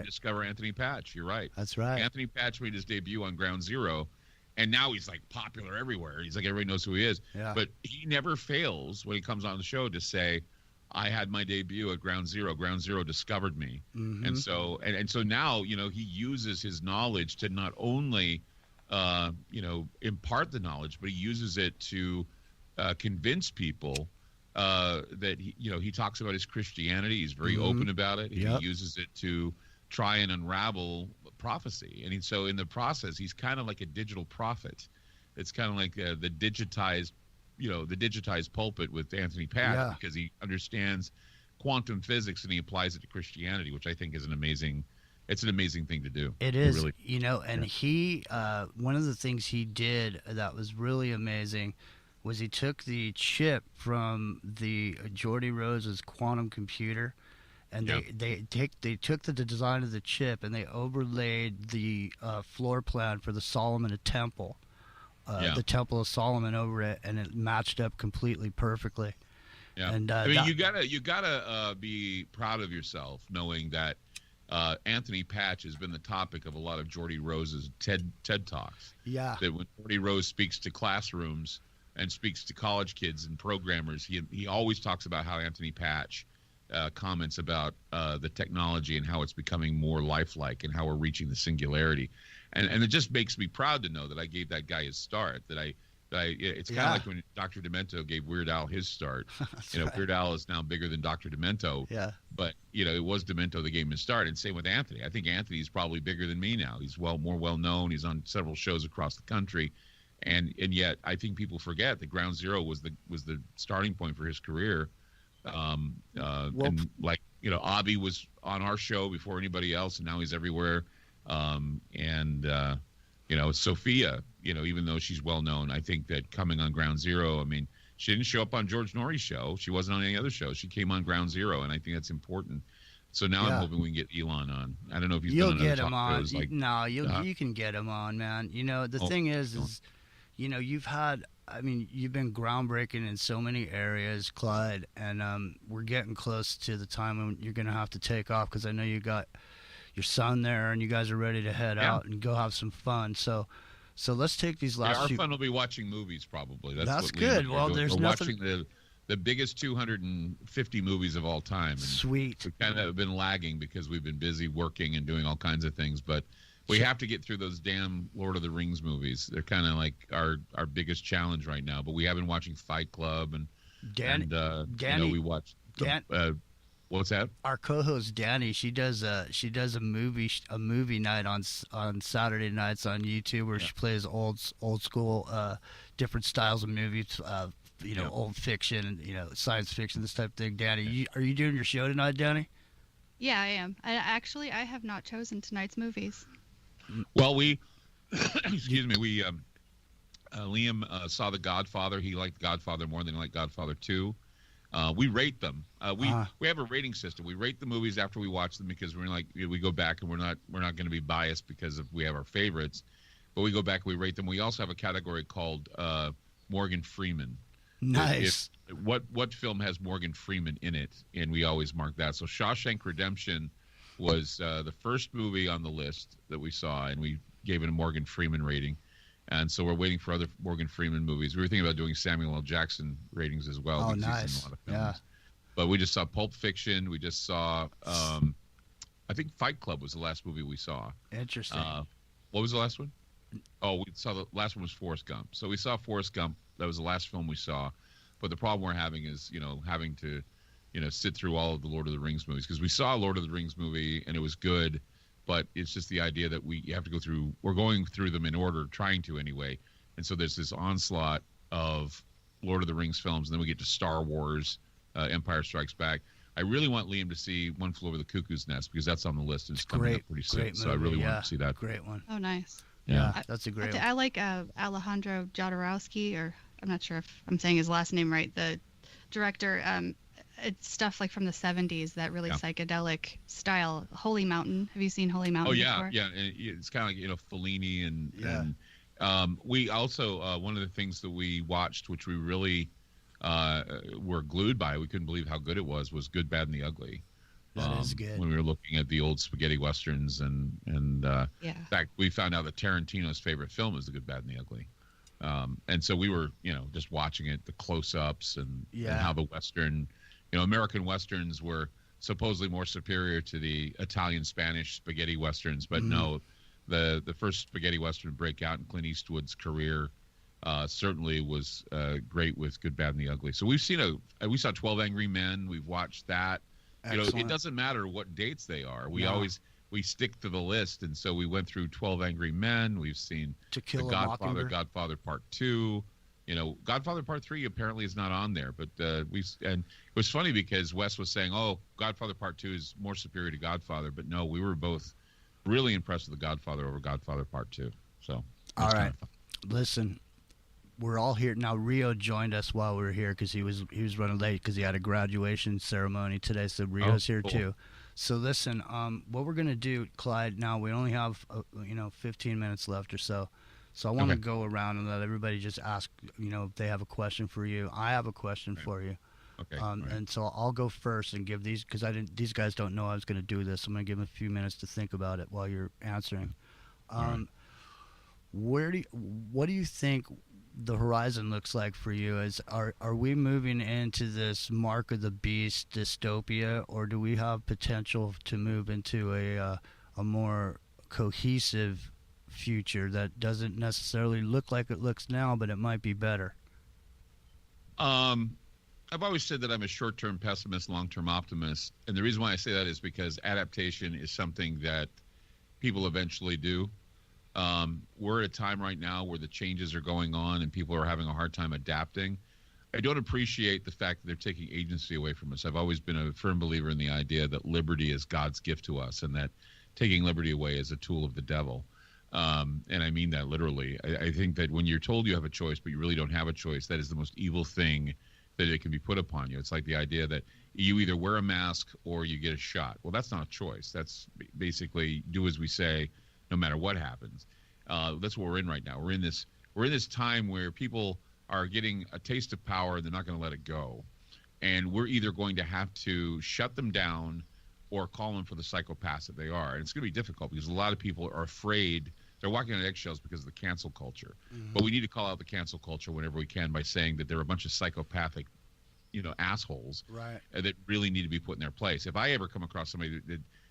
discover Anthony Patch. You're right. That's right. Anthony Patch made his debut on Ground Zero, and now he's like popular everywhere. He's like everybody knows who he is. Yeah. But he never fails when he comes on the show to say, I had my debut at Ground Zero. Ground Zero discovered me. Mm-hmm. And so now, he uses his knowledge to not only, impart the knowledge, but he uses it to convince people that, he talks about his Christianity. He's very open about it. Yep. He uses it to try and unravel prophecy. And so in the process, he's kind of like a digital prophet. It's kind of like the digitized pulpit with Anthony Patch, because he understands quantum physics and he applies it to Christianity, which I think is an amazing thing to do. It is, really, and he, one of the things he did that was really amazing was he took the chip from the Geordie Rose's quantum computer, and they took the design of the chip and they overlaid the floor plan for the Solomon Temple. The Temple of Solomon over it, and it matched up completely perfectly. Yeah, and you gotta be proud of yourself knowing that Anthony Patch has been the topic of a lot of Geordie Rose's TED Talks. Yeah, that when Geordie Rose speaks to classrooms and speaks to college kids and programmers, he always talks about how Anthony Patch comments about the technology and how it's becoming more lifelike and how we're reaching the singularity. And it just makes me proud to know that I gave that guy his start. It's kind of like when Dr. Demento gave Weird Al his start. Right. Weird Al is now bigger than Dr. Demento. Yeah. But it was Demento that gave him his start. And same with Anthony. I think Anthony's probably bigger than me now. He's more well known. He's on several shows across the country, and yet I think people forget that Ground Zero was the starting point for his career. And like Avi was on our show before anybody else, and now he's everywhere. Sophia, even though she's well known, I think that coming on Ground Zero, I mean, she didn't show up on George Norrie's show. She wasn't on any other show. She came on Ground Zero, and I think that's important. So now I'm hoping we can get Elon on. I don't know if you'll get him on. You can get him on, man. The thing is, you've had. I mean, you've been groundbreaking in so many areas, Clyde, and we're getting close to the time when you're going to have to take off, because I know you got your son there and you guys are ready to head out and go have some fun. So let's take these last our fun will be watching movies, probably. That's good. Well, there's nothing. Watching the biggest 250 movies of all time. And sweet. We've kind of been lagging because we've been busy working and doing all kinds of things, but we have to get through those damn Lord of the Rings movies. They're kind of like our biggest challenge right now. But we have been watching Fight Club and Danny, we watched. What's that? Our co-host Danny, she does a movie night on Saturday nights on YouTube where she plays old school different styles of movies, old fiction, science fiction, this type of thing. Danny, are you doing your show tonight, Danny? Yeah, I am. I have not chosen tonight's movies. Well, we Liam saw The Godfather. He liked Godfather more than he liked Godfather 2. We rate them. We have a rating system. We rate the movies after we watch them because we go back and we're not going to be biased because we have our favorites, but we go back and we rate them. We also have a category called Morgan Freeman. Nice. What film has Morgan Freeman in it, and we always mark that. So Shawshank Redemption was the first movie on the list that we saw, and we gave it a Morgan Freeman rating. And so we're waiting for other Morgan Freeman movies. We were thinking about doing Samuel L. Jackson ratings as well. Oh, nice. A lot of films. Yeah. But we just saw Pulp Fiction. We just saw, I think Fight Club was the last movie we saw. Interesting. What was the last one? Oh, we saw the last one was Forrest Gump. So we saw Forrest Gump. That was the last film we saw. But the problem we're having is, having to, sit through all of the Lord of the Rings movies. Because we saw a Lord of the Rings movie, and it was good. But it's just the idea that you have to go through. We're going through them in order, trying to anyway. And so there's this onslaught of Lord of the Rings films, and then we get to Star Wars, Empire Strikes Back. I really want Liam to see One Flew Over the Cuckoo's Nest because that's on the list and it's coming up pretty soon. Movie, so I really want to see that. Great one. Oh, nice. Yeah, that's a great one. I like Alejandro Jodorowsky, or I'm not sure if I'm saying his last name right, the director. It's stuff like from the 70s, that really psychedelic style. Holy Mountain. Have you seen Holy Mountain before? Yeah. And it's kind of like, Fellini and we also, one of the things that we watched, which we really were glued by, we couldn't believe how good it was Good, Bad, and the Ugly. That is good. When we were looking at the old spaghetti westerns, and in fact, we found out that Tarantino's favorite film is The Good, Bad, and the Ugly. And so we were, just watching it, the close-ups and how the Western, American Westerns were supposedly more superior to the Italian, Spanish spaghetti Westerns. But no, the first spaghetti Western breakout in Clint Eastwood's career certainly was great with Good, Bad, and the Ugly. So we saw 12 Angry Men. We've watched that. Excellent. It doesn't matter what dates they are. We stick to the list, and so we went through 12 Angry Men. We've seen To Kill The a Godfather, Mockingbird. Godfather Part 2. Godfather Part 3 apparently is not on there, but and it was funny because Wes was saying, "Oh, Godfather Part 2 is more superior to Godfather," but no, we were both really impressed with The Godfather over Godfather Part 2. So, all right, listen. We're all here now. Rio joined us while we were here because he was running late because he had a graduation ceremony today. So Rio's here cool. too. So listen, what we're gonna do, Clyde? Now we only have 15 minutes left or so. So I want to go around and let everybody just ask, if they have a question for you. I have a question for you. Okay. And so I'll go first and give these because these guys don't know I was gonna do this. I'm gonna give them a few minutes to think about it while you're answering. What do you think the horizon looks like for you? Are we moving into this Mark of the Beast dystopia, or do we have potential to move into a more cohesive future that doesn't necessarily look like it looks now, but it might be better? I've always said that I'm a short-term pessimist, long-term optimist, and the reason why I say that is because adaptation is something that people eventually do. We're at a time right now where the changes are going on and people are having a hard time adapting. I don't appreciate the fact that they're taking agency away from us. I've always been a firm believer in the idea that liberty is God's gift to us and that taking liberty away is a tool of the devil. And I mean that literally. I think that when you're told you have a choice, but you really don't have a choice, that is the most evil thing that it can be put upon you. It's like the idea that you either wear a mask or you get a shot. Well, that's not a choice. That's basically do as we say, no matter what happens. That's what we're in right now. We're in this time where people are getting a taste of power and they're not going to let it go. And we're either going to have to shut them down or call them for the psychopaths that they are. And it's going to be difficult because a lot of people are afraid. They're walking on eggshells because of the cancel culture. But we need to call out the cancel culture whenever we can by saying that they're a bunch of psychopathic, assholes that really need to be put in their place. If I ever come across somebody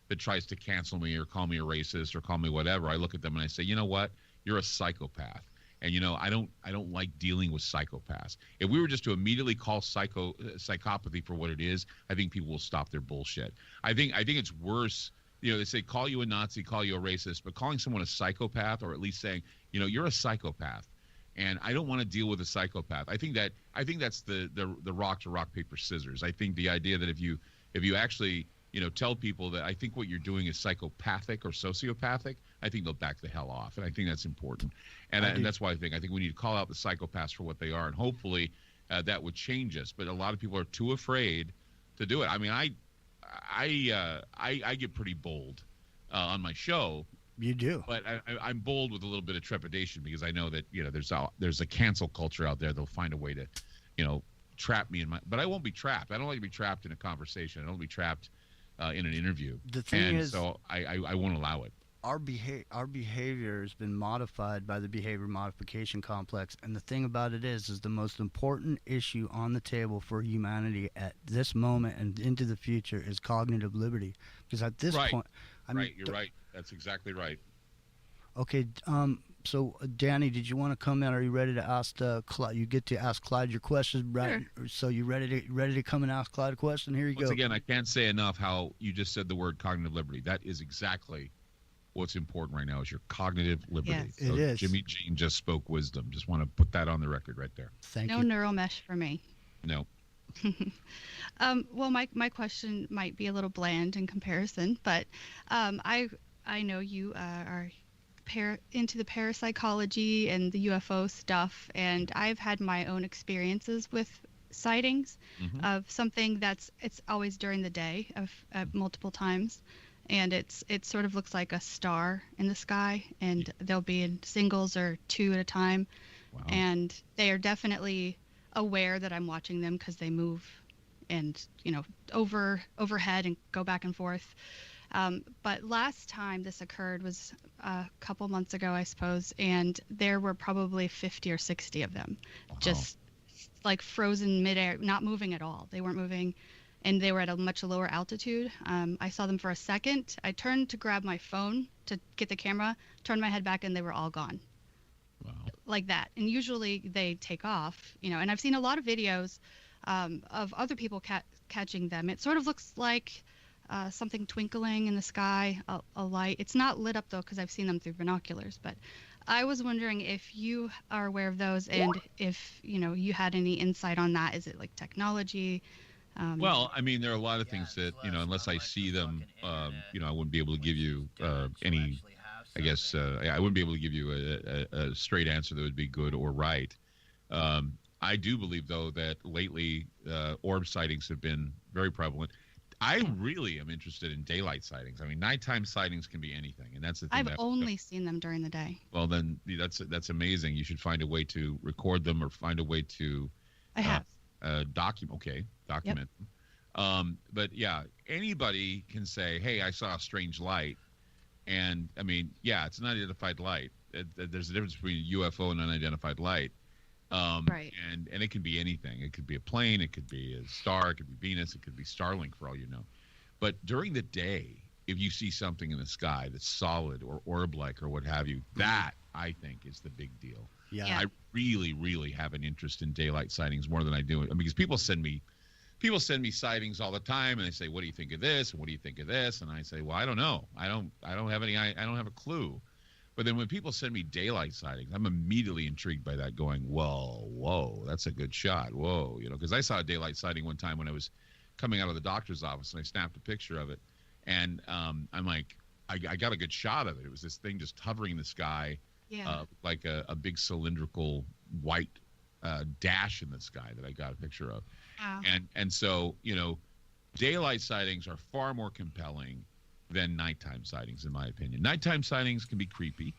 that tries to cancel me or call me a racist or call me whatever, I look at them and I say, you know what? You're a psychopath. And I don't like dealing with psychopaths. If we were just to immediately call psychopathy for what it is, I think people will stop their bullshit. I think it's worse. They say call you a Nazi, call you a racist, but calling someone a psychopath, or at least saying, you're a psychopath, and I don't want to deal with a psychopath. I think that's the rock to rock paper scissors. I think the idea that if you actually tell people that I think what you're doing is psychopathic or sociopathic, I think they'll back the hell off. And I think that's important. And that's why I think we need to call out the psychopaths for what they are. And hopefully that would change us. But a lot of people are too afraid to do it. I mean, I get pretty bold on my show. You do. But I'm bold with a little bit of trepidation because I know that, there's a cancel culture out there. They'll find a way to, trap me but I won't be trapped. I don't like to be trapped in a conversation. I don't want to be trapped in an interview. The thing is, so I won't allow it. Our behavior has been modified by the behavior modification complex, and the thing about it is the most important issue on the table for humanity at this moment and into the future is cognitive liberty. Because at this point, you're right. That's exactly right. Okay, so Danny, did you want to come in? Are you ready to ask Clyde? You get to ask Clyde your questions, right? Sure. So you ready to come and ask Clyde a question? Here you go. Once again, I can't say enough how you just said the word cognitive liberty. That is exactly what's important right now is your cognitive liberty. Yes. So it is. Jimmy Jean just spoke wisdom. Just want to put that on the record right there. Thank you. No neural mesh for me. No. Well, my question might be a little bland in comparison, but I know you are into the parapsychology and the UFO stuff, and I've had my own experiences with sightings of something it's always during the day of multiple times, and it sort of looks like a star in the sky, and they'll be in singles or two at a time. Wow. And they are definitely aware that I'm watching them because they move and overhead and go back and forth. But last time this occurred was a couple months ago, I suppose, and there were probably 50 or 60 of them, just like frozen midair, not moving at all. They weren't moving, and they were at a much lower altitude. I saw them for a second. I turned to grab my phone to get the camera, turned my head back, and they were all gone. Wow. Like that. And usually they take off, and I've seen a lot of videos of other people catching them. It sort of looks like something twinkling in the sky, a light. It's not lit up though, because I've seen them through binoculars. But I was wondering if you are aware of those, and if you had any insight on that. Is it like technology? Well, I mean, there are a lot of things that unless I see them, I wouldn't be able to give you any. I guess I wouldn't be able to give you a straight answer that would be good or right. I do believe, though, that lately orb sightings have been very prevalent. I really am interested in daylight sightings. I mean, nighttime sightings can be anything, and that's the thing. I've only seen them during the day. Well, then that's amazing. You should find a way to record them or find a way to. I have. Document them. But yeah, anybody can say, "Hey, I saw a strange light," and I mean, yeah, it's an unidentified light. There's a difference between a UFO and unidentified light. Right. And it can be anything. It could be a plane. It could be a star. It could be Venus. It could be Starlink, for all you know. But during the day, if you see something in the sky that's solid or orb-like or what have you, that I think is the big deal. Yeah. I really, really have an interest in daylight sightings more than I do. Because people send me sightings all the time, and they say, "What do you think of this? And what do you think of this?" And I say, "Well, I don't know. I don't have a clue." But then when people send me daylight sightings, I'm immediately intrigued by that, going, whoa, that's a good shot. Whoa, because I saw a daylight sighting one time when I was coming out of the doctor's office, and I snapped a picture of it. And I'm like, I got a good shot of it. It was this thing just hovering in the sky, like a big cylindrical white dash in the sky that I got a picture of. Wow. And so, daylight sightings are far more compelling than nighttime sightings, in my opinion. Nighttime sightings can be creepy,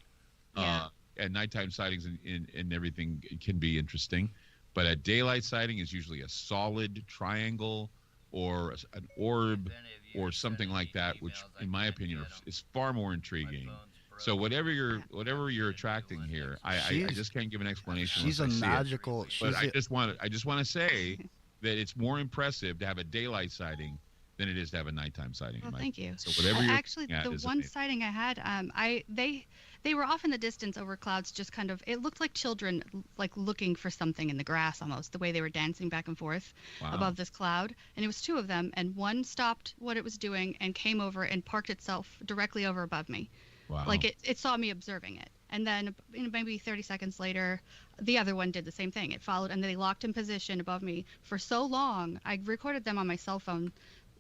and nighttime sightings and everything can be interesting, but a daylight sighting is usually a solid triangle or an orb or something like that, which, in my opinion, is far more intriguing. So whatever you're attracting here, I just can't give an explanation. She's a magical. But I just want to say that it's more impressive to have a daylight sighting than it is to have a nighttime sighting. Well, thank you. So whatever you're actually, the one amazing. sighting I had, they were off in the distance over clouds, just kind of. It looked like children, like looking for something in the grass almost. The way they were dancing back and forth above this cloud, and it was two of them, and one stopped what it was doing and came over and parked itself directly over above me. Wow. Like it saw me observing it, and then maybe 30 seconds later, the other one did the same thing. It followed, and they locked in position above me for so long. I recorded them on my cell phone.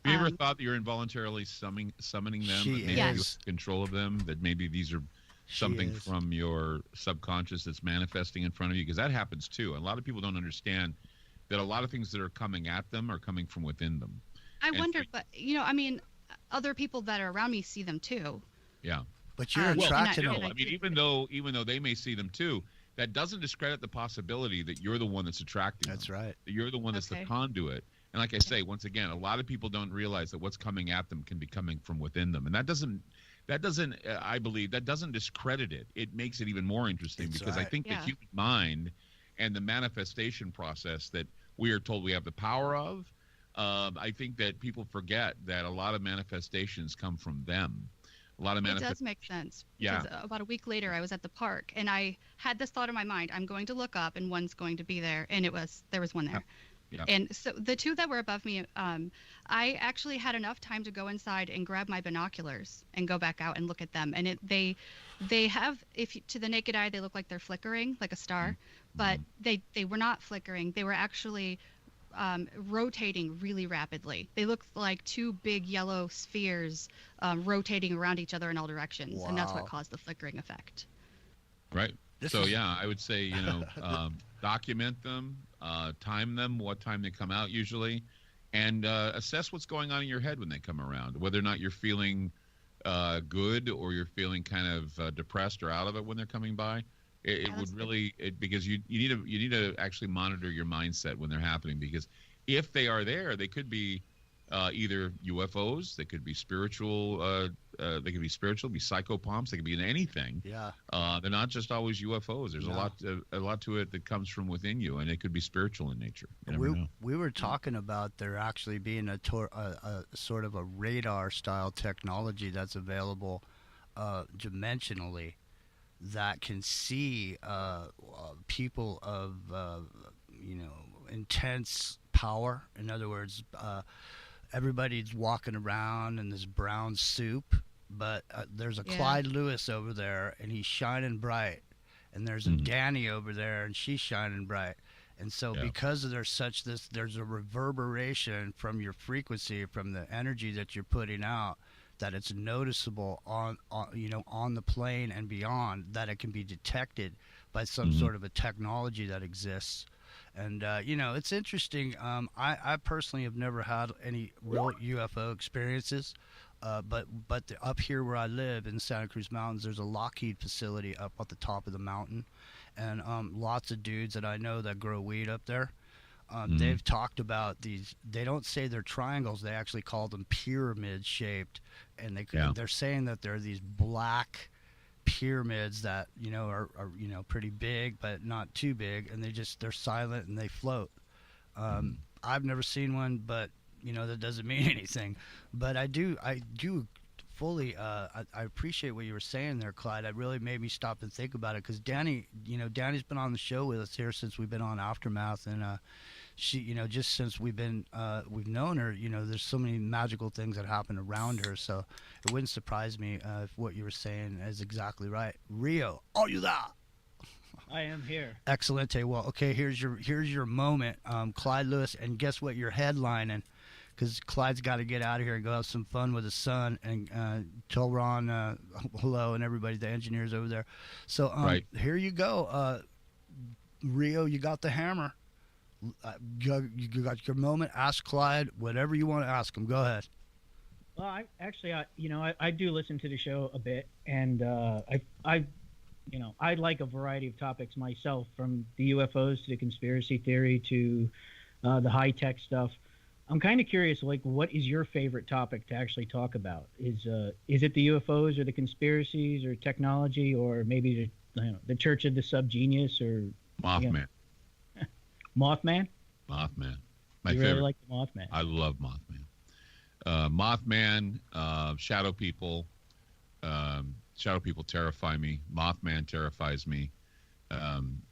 Have you ever thought that you're involuntarily summoning them, that maybe you have control of them, that maybe these are something from your subconscious that's manifesting in front of you? Because that happens too. A lot of people don't understand that a lot of things that are coming at them are coming from within them. I wonder, but I mean, other people that are around me see them too. Yeah. But you're attracting them. I mean, even though they may see them too, that doesn't discredit the possibility that you're the one that's attracting them. That's right. That you're the one that's the conduit. And like I say, once again, a lot of people don't realize that what's coming at them can be coming from within them. And that doesn't I believe, that doesn't discredit it. It makes it even more interesting because I think the human mind and the manifestation process that we are told we have the power of, I think that people forget that a lot of manifestations come from them. It does make sense. Because about a week later, I was at the park, and I had this thought in my mind: I'm going to look up, and one's going to be there, and there was one there. Yeah. And so the two that were above me, I actually had enough time to go inside and grab my binoculars and go back out and look at them. And they have, to the naked eye, they look like they're flickering like a star, but they were not flickering. They were actually rotating really rapidly. They looked like two big yellow spheres rotating around each other in all directions, and that's what caused the flickering effect. Right. I would say, document them, time them, what time they come out usually, and assess what's going on in your head when they come around, whether or not you're feeling good or you're feeling kind of depressed or out of it when they're coming by. It would really, because you need to actually monitor your mindset when they're happening, because if they are there, they could be either UFOs, they could be spiritual, they could be spiritual, be psychopomps, they could be in anything. Yeah. They're not just always UFOs. There's a lot to it that comes from within you, and it could be spiritual in nature. We were talking about there actually being a sort of a radar style technology that's available dimensionally that can see people of intense power. In other words, everybody's walking around in this brown soup, but there's a Clyde Lewis over there, and he's shining bright, and there's a Danny over there, and she's shining bright. And so because there's a reverberation from your frequency, from the energy that you're putting out, that it's noticeable on the plane and beyond, that it can be detected by some sort of a technology that exists. And it's interesting. I personally have never had any real UFO experiences, but up here where I live in the Santa Cruz Mountains, there's a Lockheed facility up at the top of the mountain, and lots of dudes that I know that grow weed up there. They've talked about these. They don't say they're triangles. They actually call them pyramid shaped, and they're saying that they're these black pyramids that are pretty big but not too big, and they're silent and they float. I've never seen one, but that doesn't mean anything. But I do fully I appreciate what you were saying there, Clyde. It really made me stop and think about it, because Danny's been on the show with us here since we've been on Aftermath, and she just since we've known her, there's so many magical things that happen around her, so it wouldn't surprise me if what you were saying is exactly right. Rio, are you there? I am here. Excellent. Well, okay, here's your moment, Clyde Lewis, and guess what you're headlining, because Clyde's got to get out of here and go have some fun with his son, and tell Ron hello and everybody, the engineers over there. So Here you go, Rio. You got the hammer. You got your moment. Ask Clyde whatever you want to ask him. Go ahead. Well, I do listen to the show a bit, and I like a variety of topics myself, from the UFOs to the conspiracy theory to the high tech stuff. I'm kind of curious, what is your favorite topic to actually talk about? Is it the UFOs or the conspiracies or technology, or maybe the Church of the Subgenius or Mothman? Mothman? Mothman. My favorite. Really like the Mothman. I love Mothman. Mothman, shadow people. Shadow people terrify me. Mothman terrifies me.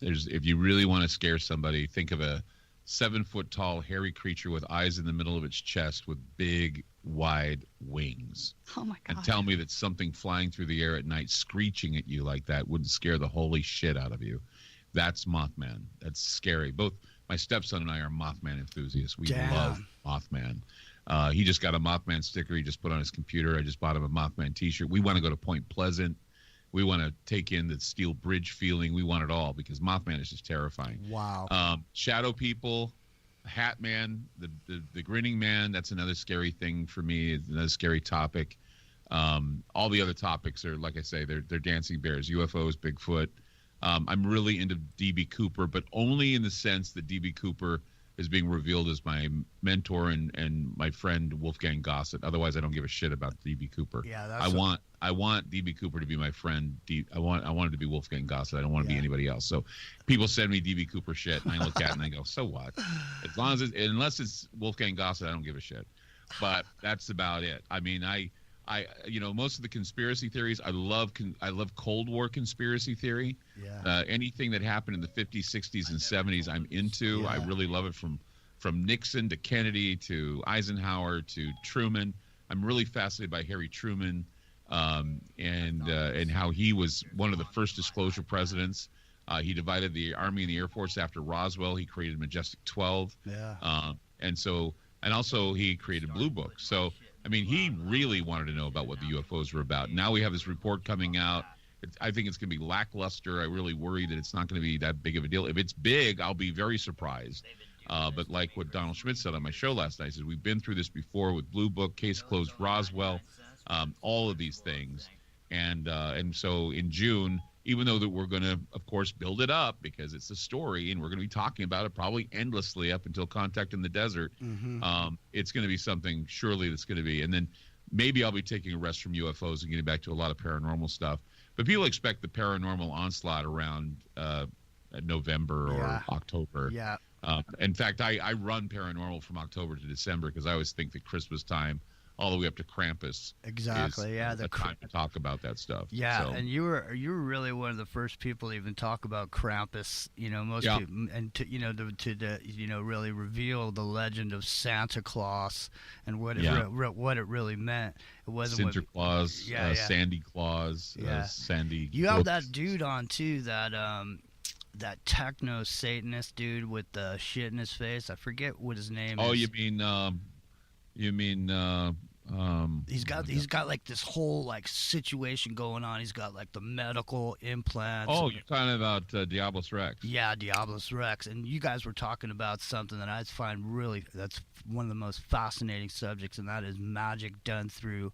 If you really want to scare somebody, think of a 7-foot tall, hairy creature with eyes in the middle of its chest with big, wide wings. Oh my God. And tell me that something flying through the air at night, screeching at you like that, wouldn't scare the holy shit out of you. That's Mothman. That's scary. Both my stepson and I are Mothman enthusiasts. We love Mothman. He just got a Mothman sticker he just put on his computer. I just bought him a Mothman t-shirt. We want to go to Point Pleasant. We want to take in the Steel Bridge feeling. We want it all, because Mothman is just terrifying. Wow. Shadow people, Hat Man, the Grinning Man, that's another scary thing for me. It's another scary topic. All the other topics are, like I say, they're dancing bears, UFOs, Bigfoot. I'm really into D.B. Cooper, but only in the sense that D.B. Cooper is being revealed as my mentor and my friend Wolfgang Gossett. Otherwise, I don't give a shit about D.B. Cooper. Yeah, I want D.B. Cooper to be my friend. I want him to be Wolfgang Gossett. I don't want to be anybody else. So people send me D.B. Cooper shit, and I look at it and I go, so what? As long as unless it's Wolfgang Gossett, I don't give a shit. But that's about it. I mean, I most of the conspiracy theories, I love Cold War conspiracy theory. Yeah. Anything that happened in the 50s, 60s, and 70s, I'm into. Yeah. I really love it, from Nixon to Kennedy to Eisenhower to Truman. I'm really fascinated by Harry Truman, and how he was one of the first disclosure presidents. He divided the Army and the Air Force after Roswell. He created Majestic 12. Yeah. And also he created Blue Book. So, I mean, he really wanted to know about what the UFOs were about. Now we have this report coming out. I think it's going to be lackluster. I really worry that it's not going to be that big of a deal. If it's big, I'll be very surprised. But like what Donald Schmidt said on my show last night, he said, we've been through this before with Blue Book, Case Closed, Roswell, all of these things. And so in June, even though that we're going to, of course, build it up because it's a story and we're going to be talking about it probably endlessly up until Contact in the Desert. It's going to be something surely that's going to be. And then maybe I'll be taking a rest from UFOs and getting back to a lot of paranormal stuff. But people expect the paranormal onslaught around November or October. Yeah. In fact, I run paranormal from October to December because I always think that Christmas time all the way up to Krampus. Exactly. Is, the time to talk about that stuff. Yeah, so. And you were really one of the first people to even talk about Krampus. Most people, and to really reveal the legend of Santa Claus and what it really meant. It wasn't Sinterklaas, Sandy Claus, Sandy. You have that dude on too, that techno Satanist dude with the shit in his face. I forget what his name is. Oh, you mean he's got like this whole like situation going on. He's got like the medical implants. Oh, you're talking about Diablos Rex. Yeah, Diablos Rex. And you guys were talking about something that I find that's one of the most fascinating subjects, and that is magic done through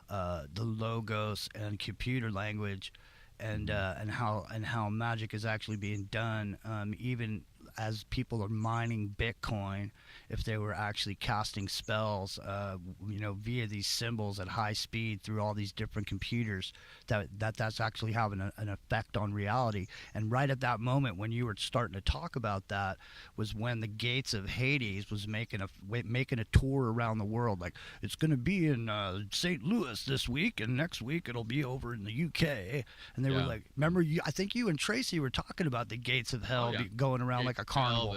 the logos and computer language, and how magic is actually being done, even as people are mining Bitcoin. If they were actually casting spells, via these symbols at high speed through all these different computers, that's actually having an effect on reality. And right at that moment when you were starting to talk about that was when the Gates of Hades was making a tour around the world. Like, it's going to be in St. Louis this week, and next week it'll be over in the UK. And they were like, remember, I think you and Tracy were talking about the Gates of Hell going around like a carnival.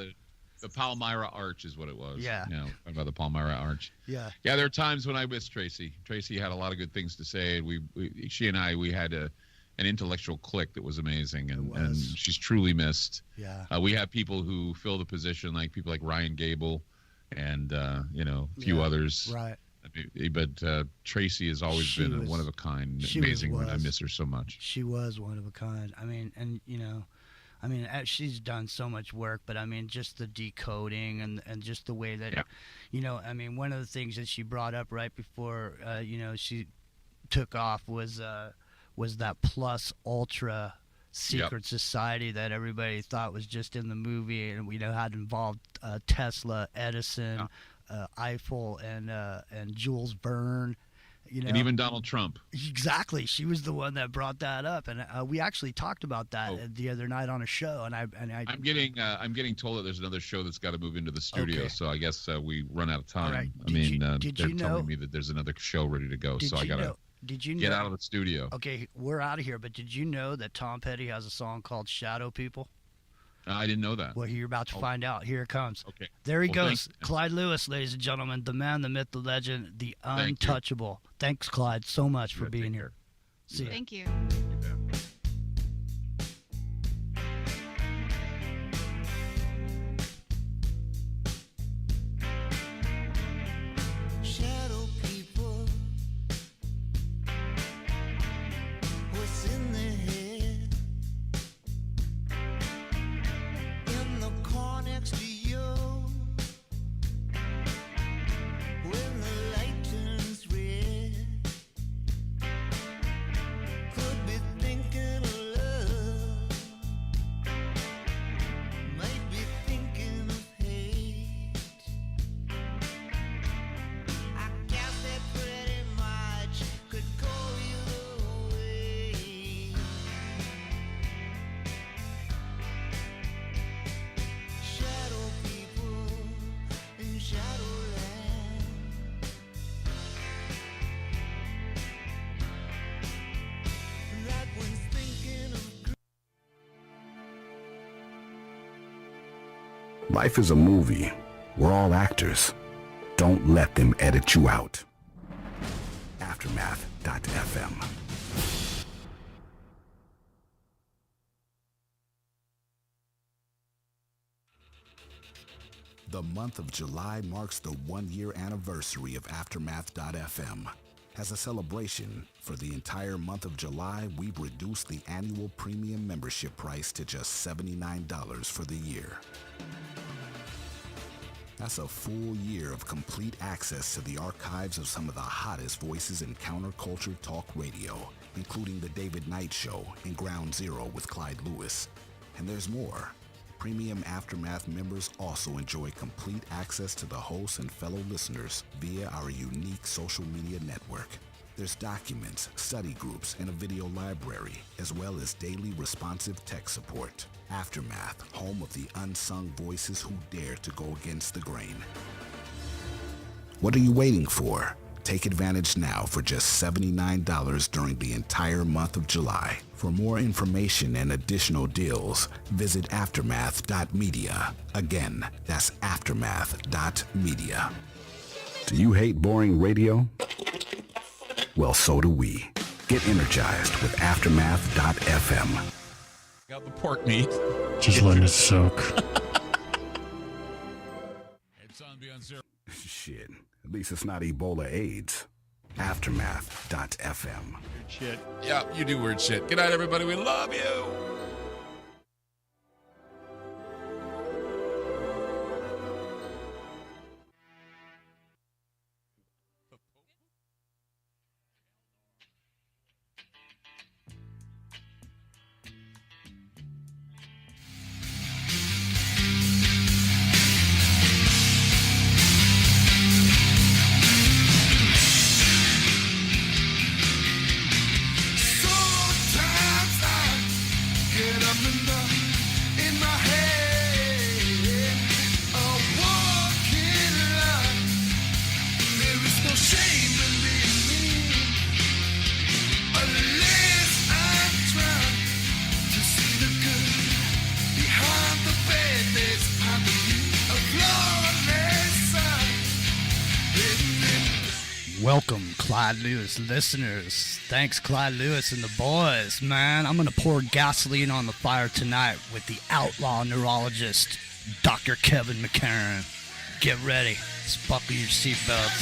The Palmyra Arch is what it was. Yeah. About the Palmyra Arch. Yeah. Yeah, there are times when I miss Tracy. Tracy had a lot of good things to say. She and I had an intellectual click that was amazing, and she's truly missed. Yeah. We have people who fill the position, like people like Ryan Gable, and a few others. Right. But Tracy has always been one of a kind. Amazing. I miss her so much. She was one of a kind. She's done so much work, but just the decoding and just the way that, one of the things that she brought up right before, she took off was that plus ultra secret society that everybody thought was just in the movie, and had involved Tesla, Edison, Eiffel, and Jules Verne. And even Donald Trump. Exactly. She was the one that brought that up, and we actually talked about that the other night on a show. And I'm getting told that there's another show that's got to move into the studio. Okay. So I guess we run out of time. Right. They're telling me that there's another show ready to go. So I gotta get out of the studio. Okay, we're out of here. But did you know that Tom Petty has a song called "Shadow People"? I didn't know that. Well, you're about to find out. Here it comes. Okay. There he goes. Clyde Lewis, ladies and gentlemen. The man, the myth, the legend, the untouchable. Thanks, Clyde, so much for being here. See you. Thank you. Shadow people, what's in their head? In the car next to you, when the light turns red, could be thinking of love, might be thinking of hate. I guess that pretty much could go either way. Shadow people in Shadowland, that one's thinking of. Life is a movie. We're all actors. Don't let them edit you out. Aftermath.fm. The month of July marks the one-year anniversary of Aftermath.fm. As a celebration, for the entire month of July, we've reduced the annual premium membership price to just $79 for the year. That's a full year of complete access to the archives of some of the hottest voices in counterculture talk radio, including The David Knight Show and Ground Zero with Clyde Lewis. And there's more. Premium Aftermath members also enjoy complete access to the hosts and fellow listeners via our unique social media network. There's documents, study groups, and a video library, as well as daily responsive tech support. Aftermath, home of the unsung voices who dare to go against the grain. What are you waiting for? Take advantage now for just $79 during the entire month of July. For more information and additional deals, visit aftermath.media. Again, that's aftermath.media. Do you hate boring radio? Well, so do we. Get energized with aftermath.fm. Got the pork meat. Just let it soak. It's on Beyond Zero. Shit. At least it's not Ebola AIDS. Aftermath.fm. Weird shit. Yeah, you do weird shit. Good night, everybody. We love you. Welcome, Clyde Lewis listeners. Thanks, Clyde Lewis and the boys, man. I'm going to pour gasoline on the fire tonight with the outlaw neurologist, Dr. Kevin McCarran. Get ready. Buckle your seatbelts.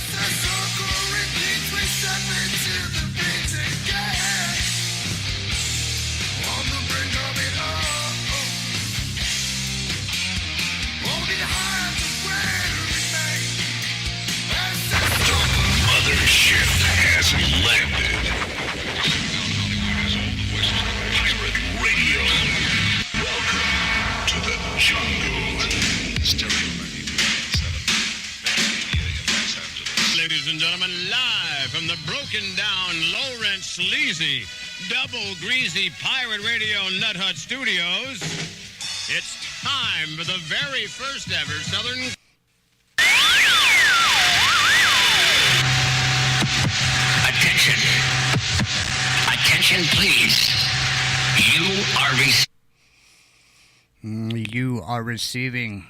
Mothership has landed. Pirate Radio. Welcome to the jungle. Ladies and gentlemen, live from the broken down, low rent, sleazy, double greasy Pirate Radio Nut Hut Studios, it's time for the very first ever Southern. Attention, please. You are receiving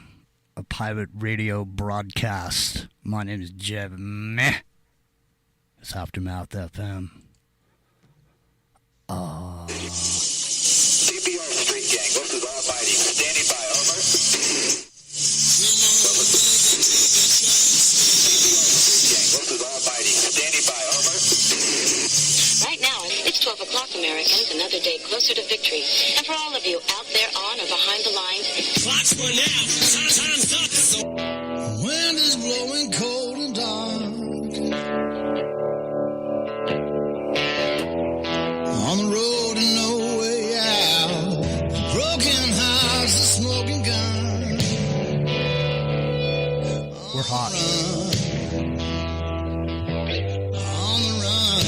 a pirate radio broadcast. My name is Jeb Meh. It's Aftermath FM. CPR Street Gang, this is all fighting. Standing by, over. CPR Street Gang, this is all fighting. Standing by, over. Right now, it's 12 o'clock, Americans. Another day closer to victory. And for all of you out there on or behind the lines, clock's run out. Time's up. Wind is blowing cold and dark. On the road and no way out. A broken house, a smoking gun. We're hot. On the run.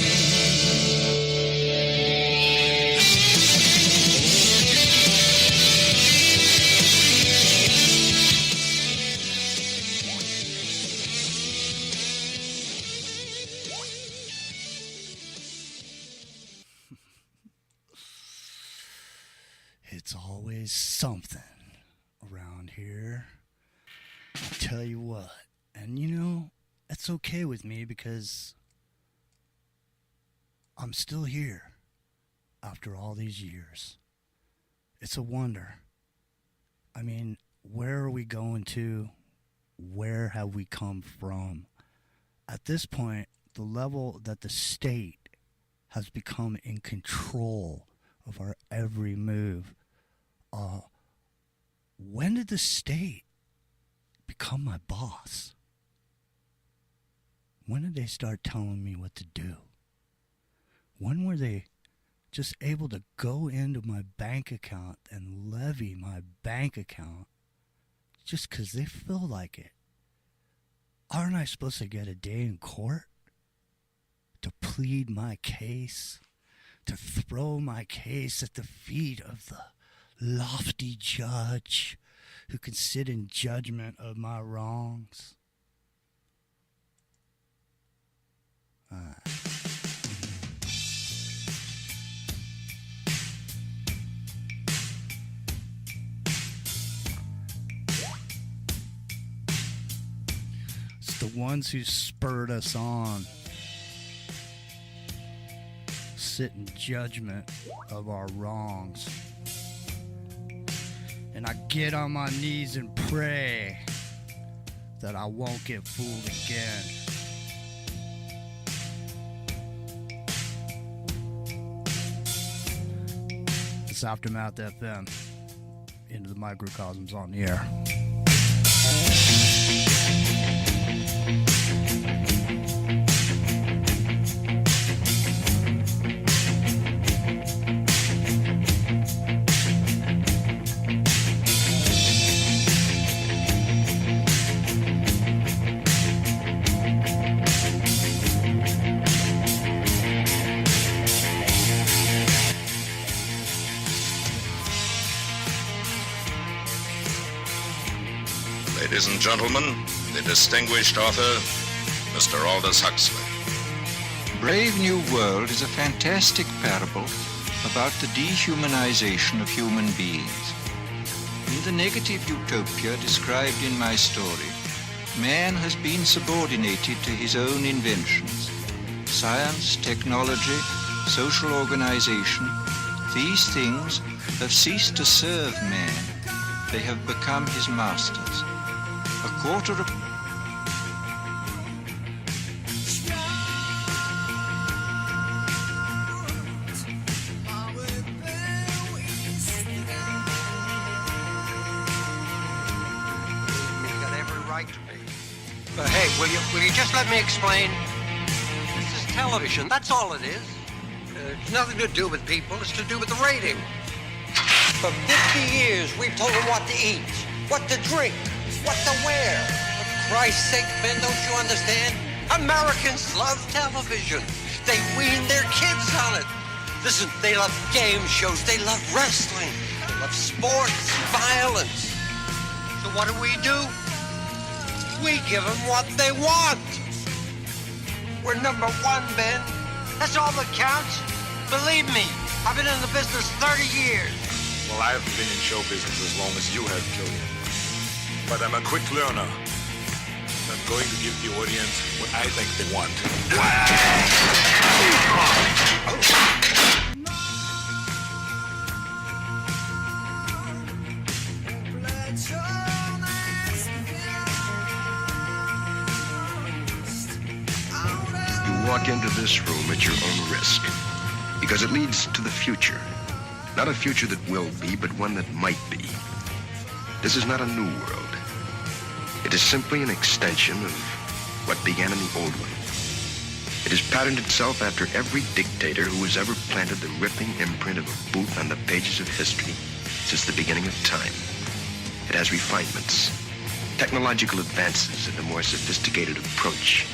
It's always something around here. I tell you what. And you know, that's okay with me because I'm still here after all these years. It's a wonder. I mean, where are we going to? Where have we come from? At this point, the level that the state has become in control of our every move. When did the state become my boss? When did they start telling me what to do? When were they just able to go into my bank account and levy my bank account just because they feel like it. Aren't I supposed to get a day in court to plead my case, to throw my case at the feet of the lofty judge who can sit in judgment of my wrongs? It's the ones who spurred us on sit in judgment of our wrongs. And I get on my knees and pray that I won't get fooled again. It's Aftermath FM. Into the Microcosms on the air. Ladies and gentlemen, the distinguished author, Mr. Aldous Huxley. Brave New World is a fantastic parable about the dehumanization of human beings. In the negative utopia described in my story, man has been subordinated to his own inventions. Science, technology, social organization, these things have ceased to serve man. They have become his masters. A quarter of But hey, will you just let me explain? This is television, that's all it is. It's nothing to do with people, it's to do with the rating. For 50 years, we've told them what to eat, what to drink, what to wear. For Christ's sake, Ben, don't you understand? Americans love television. They wean their kids on it. Listen, they love game shows, they love wrestling, they love sports, violence. So what do? We give them what they want. We're number one, Ben. That's all that counts. Believe me, I've been in the business 30 years. Well, I haven't been in show business as long as you have, Killian. But I'm a quick learner. I'm going to give the audience what I think they want. Walk into this room at your own risk, because it leads to the future. Not a future that will be, but one that might be. This is not a new world. It is simply an extension of what began in the old one. It has patterned itself after every dictator who has ever planted the ripping imprint of a boot on the pages of history since the beginning of time. It has refinements, technological advances, and a more sophisticated approach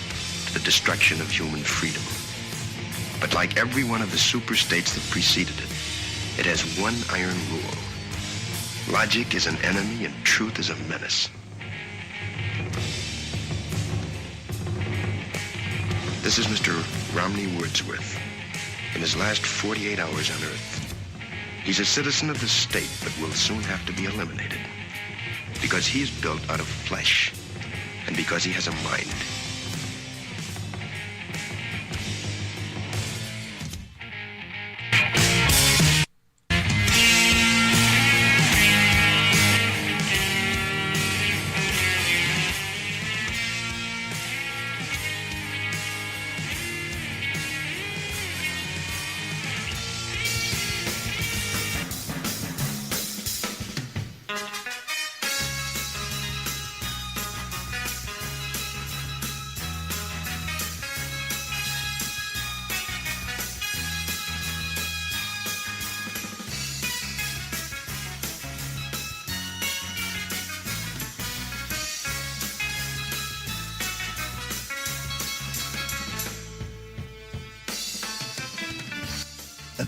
to the destruction of human freedom. But like every one of the super-states that preceded it, it has one iron rule. Logic is an enemy and truth is a menace. This is Mr. Romney Wordsworth in his last 48 hours on Earth. He's a citizen of the state but will soon have to be eliminated because he is built out of flesh and because he has a mind.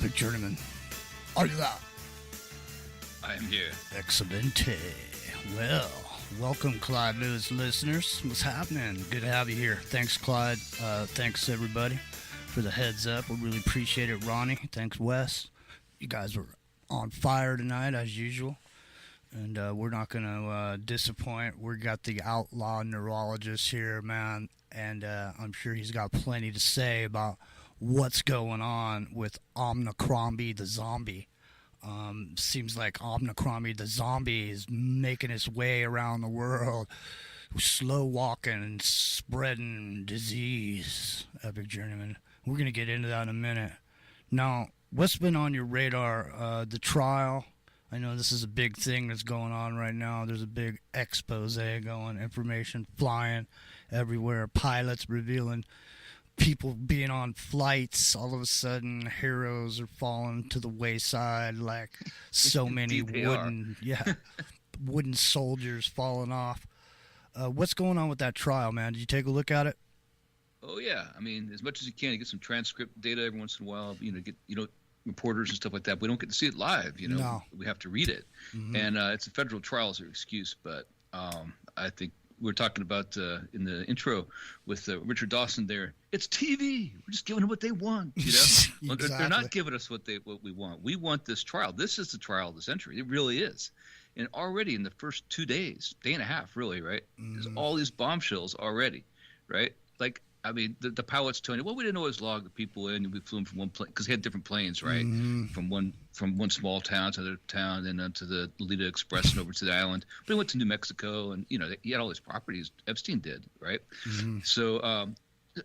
Epic Journeyman. Are you there? I am here. Excellente. Well, welcome, Clyde News listeners. What's happening? Good to have you here. Thanks, Clyde. Thanks, everybody, for the heads up. We really appreciate it, Ronnie. Thanks, Wes. You guys were on fire tonight, as usual. And we're not going to disappoint. We got the outlaw neurologist here, man. And I'm sure he's got plenty to say about what's going on with Omnicrombie the zombie. Seems like Omnicrombie the zombie is making its way around the world, slow walking and spreading disease. Epic Journeyman. We're going to get into that in a minute. Now, what's been on your radar? The trial. I know this is a big thing that's going on right now. There's a big expose going, information flying everywhere, pilots revealing people being on flights. All of a sudden, heroes are falling to the wayside like so many wooden soldiers falling off. What's going on with that trial, man? Did you take a look at it? Oh yeah, I mean, as much as you can, you get some transcript data every once in a while. Get reporters and stuff like that. We don't get to see it live. No. We have to read it, and it's a federal trial as an excuse. But I think we're talking about in the intro with Richard Dawson there. It's TV. We're just giving them what they want. Exactly. They're not giving us what we want. We want this trial. This is the trial of the century. It really is. And already in the first 2 days, day and a half, really, right? There's all these bombshells already, right? Like, I mean, the pilots telling you, well, we didn't always log the people in, and we flew them from one plane because they had different planes, right? From one small town to another town, and then to the Lolita Express and over to the island. But they went to New Mexico, and he had all these properties. Epstein did, right? So,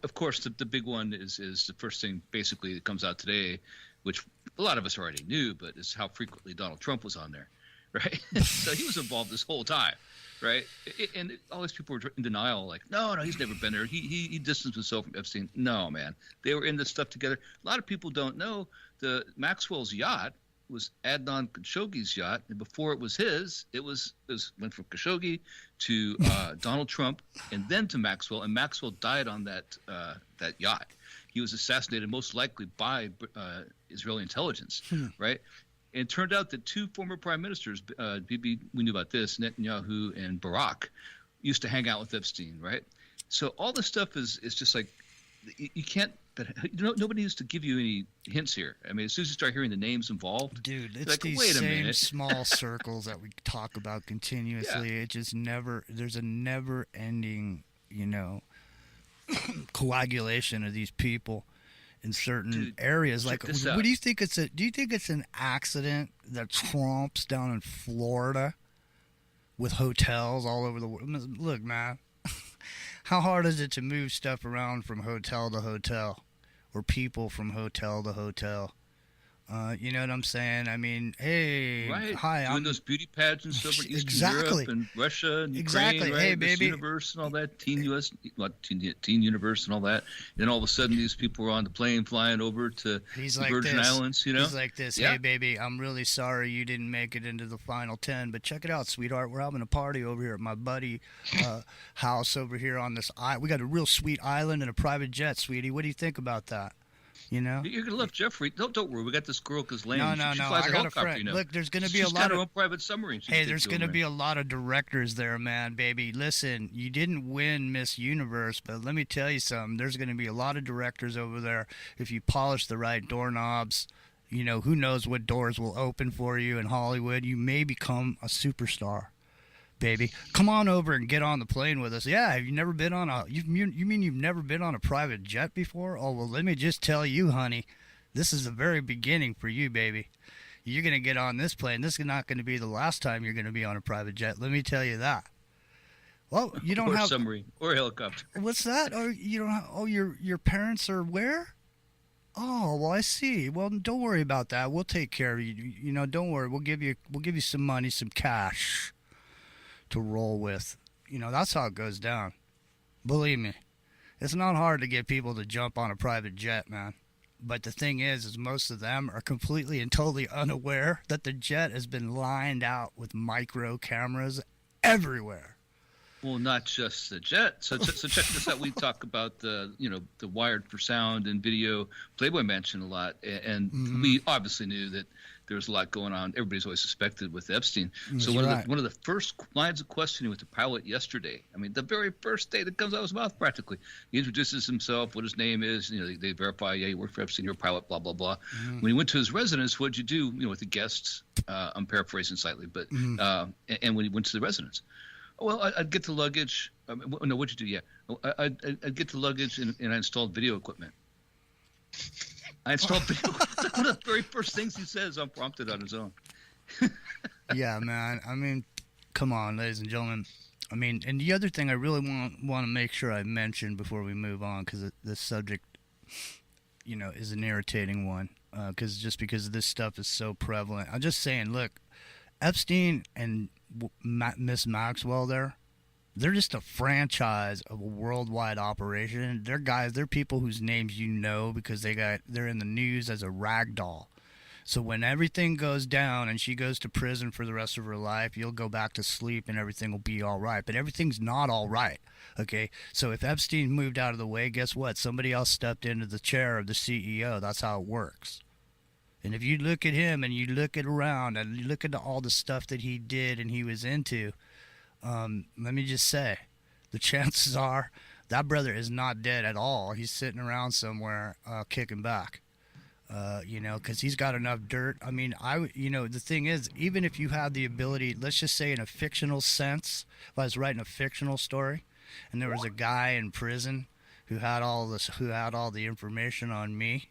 of course, the big one is the first thing basically that comes out today, which a lot of us already knew, but is how frequently Donald Trump was on there, right? So he was involved this whole time. Right, and all these people were in denial, like, no, he's never been there. He distanced himself from Epstein. No, man, they were in this stuff together. A lot of people don't know the Maxwell's yacht was Adnan Khashoggi's yacht, and before it was his, it went from Khashoggi to Donald Trump, and then to Maxwell, and Maxwell died on that yacht. He was assassinated most likely by Israeli intelligence, right? And it turned out that two former prime ministers, we knew about this, Netanyahu and Barak, used to hang out with Epstein, right? So all this stuff is just like, you can't, but nobody needs to give you any hints here. I mean, as soon as you start hearing the names involved, dude, it's like, these wait a same minute. small circles that we talk about continuously. It just there's a never ending, coagulation of these people in certain areas. Like, what do you think do you think it's an accident that Trump's down in Florida with hotels all over the world? Look, man, how hard is it to move stuff around from hotel to hotel, or people from hotel to hotel? You know what I'm saying? I mean, hey, right. Hi, doing those beauty pageants over in Eastern Europe and Russia and Ukraine, right? Hey, Miss baby. Universe and all that, Teen Universe and all that. And all of a sudden, these people were on the plane flying over to the Virgin Islands. He's like this. Hey, baby, I'm really sorry you didn't make it into the final 10, but check it out, sweetheart. We're having a party over here at my buddy house over here on this island. We got a real sweet island and a private jet, sweetie. What do you think about that? You're gonna love Jeffrey. Don't worry. We got this girl Ghislaine. No. She flies I a got a helicopter. friend. Look, there's gonna be a lot got her of own private submarine. Hey, there's gonna be a lot of directors there, man, baby. Listen, you didn't win Miss Universe, but let me tell you something. There's gonna be a lot of directors over there if you polish the right doorknobs. Who knows what doors will open for you in Hollywood? You may become a superstar. Baby, come on over and get on the plane with us. Yeah, have you never been on you mean you've never been on a private jet before? Oh, well, let me just tell you, honey, this is the very beginning for you, baby. You're going to get on this plane. This is not going to be the last time you're going to be on a private jet. Let me tell you that. Well, you don't have submarine or helicopter. What's that? Oh, you don't have, your parents are where? Oh, well, I see. Well, don't worry about that. We'll take care of you. Don't worry. We'll give you some money, some cash to roll with. That's how it goes down. Believe me, it's not hard to get people to jump on a private jet, man. But the thing is most of them are completely and totally unaware that the jet has been lined out with micro cameras everywhere. Well, not just the jet. So check this out. We talk about the Wired for sound and video. Playboy mentioned a lot, and we obviously knew that there was a lot going on. Everybody's always suspected with Epstein. So one of the first lines of questioning with the pilot yesterday. I mean, the very first day that comes out of his mouth, practically, he introduces himself, what his name is. They verify, yeah, you work for Epstein, you're a pilot, blah blah blah. When he went to his residence, what did you do? With the guests. I'm paraphrasing slightly, but and when he went to the residence. Well, I'd get the luggage. No, what'd you do? Yeah, I'd get the luggage and I installed video equipment. I installed video equipment. It's one of the very first things he says unprompted on his own. Yeah, man. I mean, come on, ladies and gentlemen. I mean, and the other thing I really want to make sure I mention before we move on, because this subject, is an irritating one, because this stuff is so prevalent. I'm just saying, look, Epstein and Miss Maxwell they're just a franchise of a worldwide operation. They're people whose names because they're in the news as a rag doll. So when everything goes down and she goes to prison for the rest of her life, you'll go back to sleep and everything will be all right. But everything's not all right, okay? So if Epstein moved out of the way, guess what? Somebody else stepped into the chair of the CEO. That's how it works. And if you look at him and you look at around and you look at all the stuff that he did and he was into, let me just say, the chances are that brother is not dead at all. He's sitting around somewhere kicking back, because he's got enough dirt. I mean, the thing is, even if you had the ability, let's just say in a fictional sense, if I was writing a fictional story and there was a guy in prison who had all the information on me,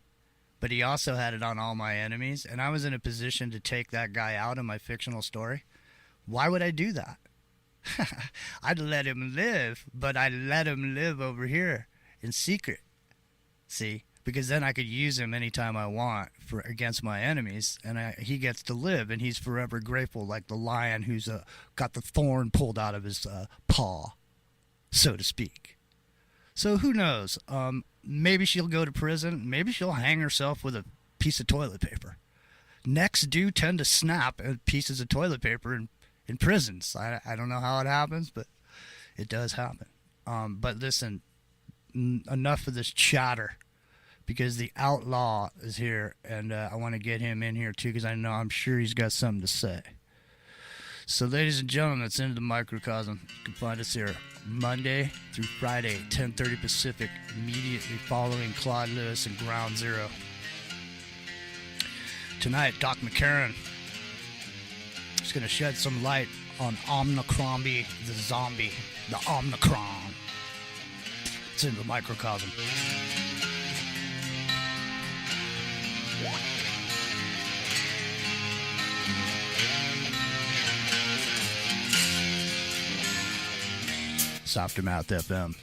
but he also had it on all my enemies, and I was in a position to take that guy out in my fictional story, why would I do that? I'd let him live, but I let him live over here in secret. See? Because then I could use him anytime I want against my enemies, and he gets to live, and he's forever grateful, like the lion who's got the thorn pulled out of his paw, so to speak. So who knows? Maybe she'll go to prison. Maybe she'll hang herself with a piece of toilet paper. Necks do tend to snap at pieces of toilet paper in prisons. I don't know how it happens, but it does happen. But listen, enough of this chatter, because the outlaw is here, and I want to get him in here too, because I'm sure he's got something to say. So, ladies and gentlemen, it's Into the Microcosm. You can find us here Monday through Friday, 10:30 Pacific, immediately following Clyde Lewis and Ground Zero. Tonight, Doc McCarran is going to shed some light on Omicron, the zombie, the Omicron. It's Into the Microcosm. It's Aftermath FM.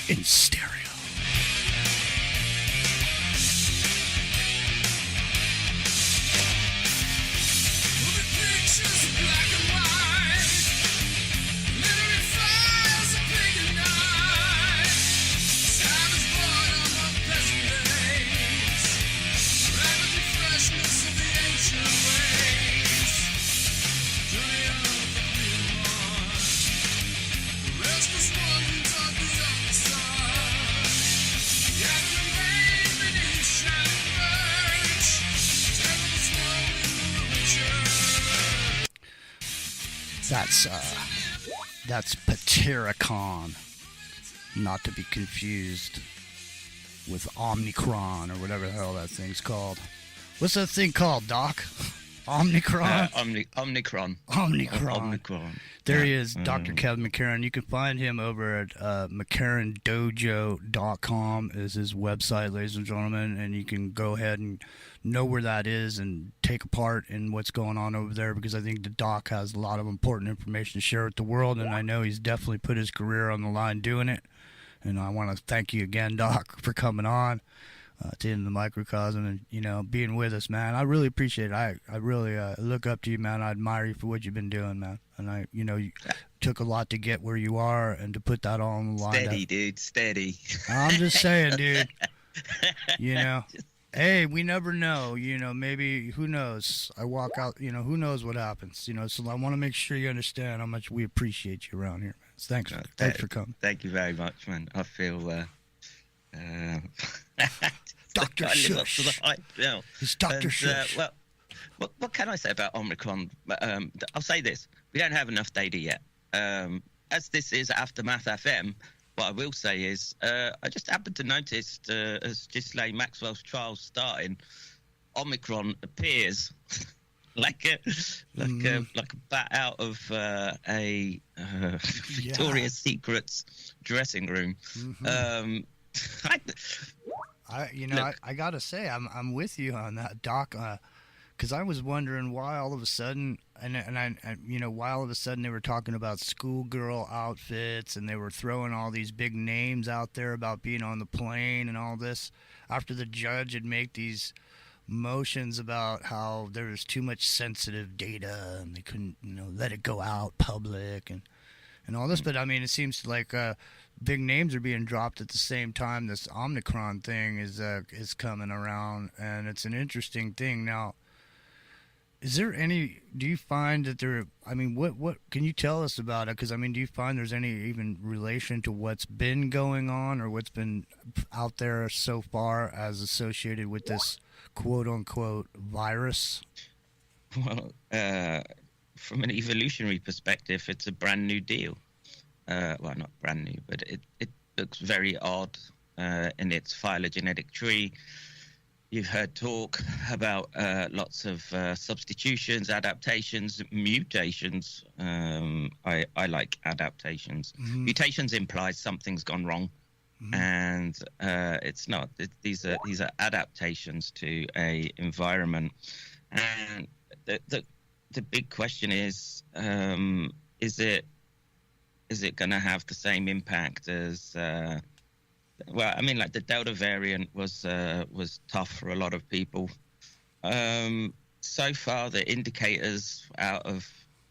In stereo. That's Patericon, not to be confused with Omicron or whatever the hell that thing's called. What's that thing called, Doc? Omicron? Omicron. There he is, Dr. Kevin McCarran. You can find him over at McCarranDojo.com is his website, ladies and gentlemen, and you can go ahead and know where that is and take a part in what's going on over there, because I think the doc has a lot of important information to share with the world, and I know he's definitely put his career on the line doing it. And I want to thank you again, Doc, for coming on to Into the Microcosm and, being with us, man. I really appreciate it. I really look up to you, man. I admire you for what you've been doing, man. And you took a lot to get where you are and to put that all on the line. Steady, dude, steady. I'm just saying, dude. Hey, we never know. Maybe, who knows? I walk out, who knows what happens. So I want to make sure you understand how much we appreciate you around here, man. Thanks for coming. Thank you very much, man. I feel Dr. Shush. It's Dr. Shush. Well, what can I say about Omicron? I'll say this. We don't have enough data yet. As this is Aftermath FM, what I will say is I just happened to notice as Ghislaine Maxwell's trials starting, Omicron appears like a bat out of a Victoria's Secret's dressing room. Mm-hmm. I gotta say, I'm with you on that, Doc. Because I was wondering why all of a sudden, why all of a sudden they were talking about schoolgirl outfits and they were throwing all these big names out there about being on the plane and all this, after the judge had made these motions about how there was too much sensitive data and they couldn't, let it go out public and all this. But it seems like big names are being dropped at the same time this Omicron thing is coming around, and it's an interesting thing now. Do you find that what can you tell us about it? Because, do you find there's any even relation to what's been going on or what's been out there so far as associated with this quote-unquote virus? Well, from an evolutionary perspective, it's a brand new deal. Well, not brand new, but it looks very odd in its phylogenetic tree. You've heard talk about lots of substitutions, adaptations, mutations. I like adaptations. Mm-hmm. Mutations implies something's gone wrong, mm-hmm. and it's not. These are adaptations to a environment, and the big question is it going to have the same impact as? The Delta variant was tough for a lot of people. So far, the indicators out of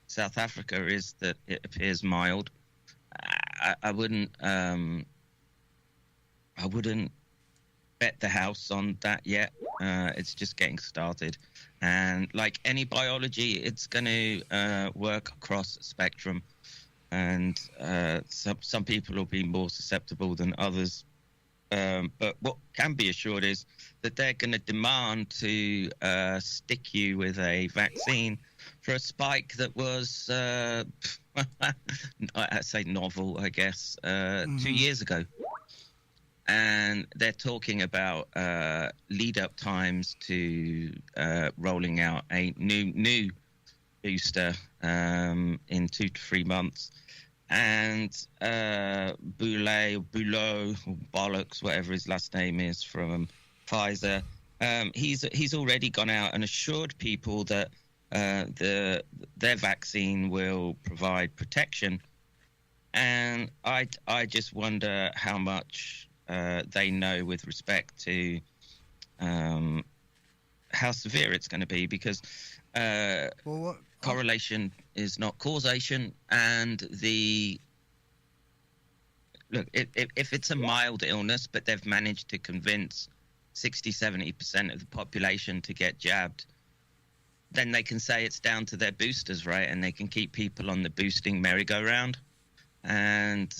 South Africa is that it appears mild. I wouldn't bet the house on that yet. It's just getting started, and like any biology, it's going to work across the spectrum. And some people will be more susceptible than others. But what can be assured is that they're going to demand to stick you with a vaccine for a spike that was, I say novel, I guess, 2 years ago. And they're talking about lead-up times to rolling out a new booster in 2 to 3 months. And Boulot, or Bollocks, whatever his last name is, from Pfizer, he's already gone out and assured people that their vaccine will provide protection. And I just wonder how much they know with respect to how severe it's going to be, because correlation is not causation, and if it's a mild illness but they've managed to convince 60-70% of the population to get jabbed, then they can say it's down to their boosters, right? And they can keep people on the boosting merry-go-round. And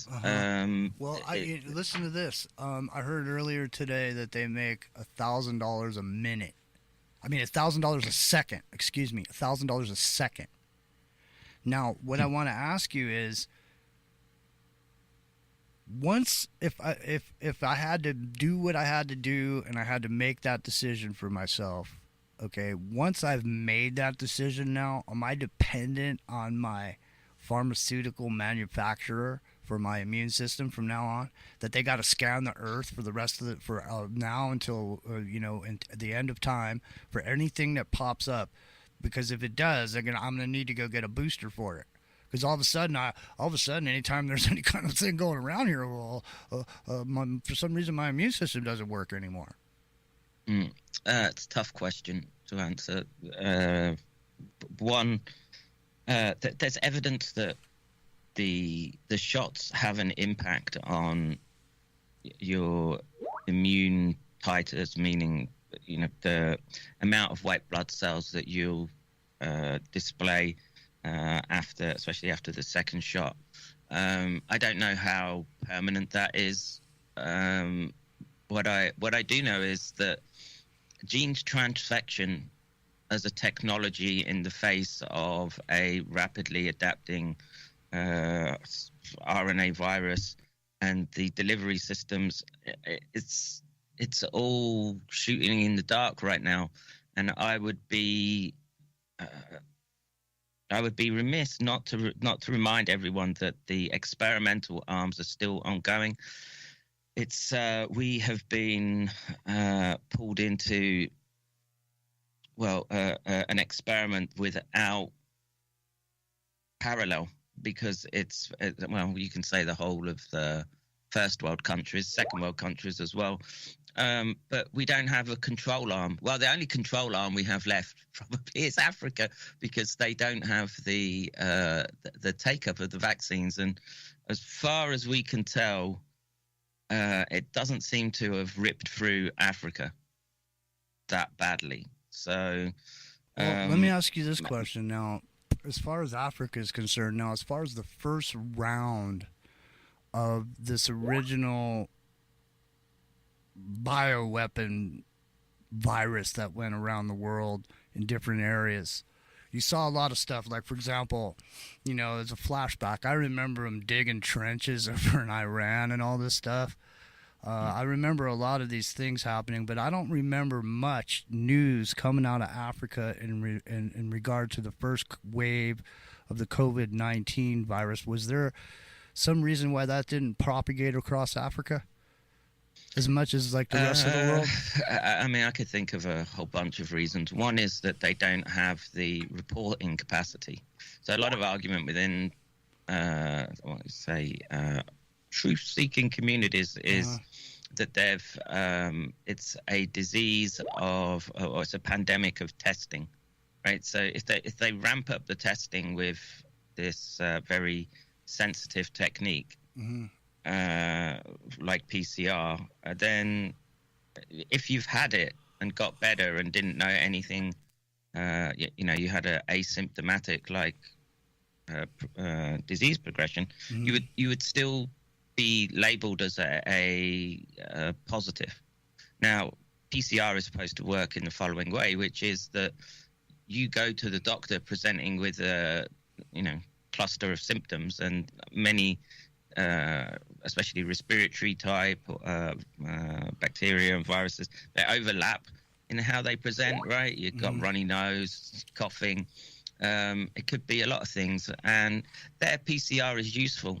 listen to this. I heard earlier today that they make $1,000 a minute. $1,000 a second. Excuse me, $1,000 a second. Now, what I want to ask you is, if I had to do what I had to do and I had to make that decision for myself, okay, once I've made that decision now, am I dependent on my pharmaceutical manufacturer for my immune system from now on, that they got to scan the earth for the rest of it for now until in the end of time for anything that pops up? Because if it does, I'm gonna need to go get a booster for it. Because all of a sudden, anytime there's any kind of thing going around here, for some reason my immune system doesn't work anymore. It's a tough question to answer. One, there's evidence that the shots have an impact on your immune titers, meaning the amount of white blood cells that you'll display especially after the second shot. I don't know how permanent that is. What I do know is that gene transfection as a technology in the face of a rapidly adapting RNA virus and the delivery systems, it's all shooting in the dark right now, and I would be remiss not to remind everyone that the experimental arms are still ongoing. It's we have been pulled into an experiment without parallel, because you can say the whole of the first world countries, second world countries as well. But we don't have a control arm. Well, the only control arm we have left probably is Africa, because they don't have the take-up of the vaccines. And as far as we can tell, it doesn't seem to have ripped through Africa that badly. So let me ask you this question now. As far as Africa is concerned, now, as far as the first round of this original bioweapon virus that went around the world in different areas, you saw a lot of stuff. Like, for example, as a flashback, I remember them digging trenches over in Iran and all this stuff. I remember a lot of these things happening, but I don't remember much news coming out of Africa in regard to the first wave of the COVID-19 virus. Was there some reason why that didn't propagate across Africa as much as like the rest of the world? I mean, I could think of a whole bunch of reasons. One is that they don't have the reporting capacity. So a lot of argument within, truth-seeking communities is that it's a disease or it's a pandemic of testing, right? So if they ramp up the testing with this very sensitive technique, like PCR, then if you've had it and got better and didn't know anything, you had a asymptomatic disease progression, you would still be labeled as a positive. Now, PCR is supposed to work in the following way, which is that you go to the doctor presenting with a cluster of symptoms, and many especially respiratory type bacteria and viruses, they overlap in how they present, right? You've got runny nose, coughing, it could be a lot of things, and their PCR is useful.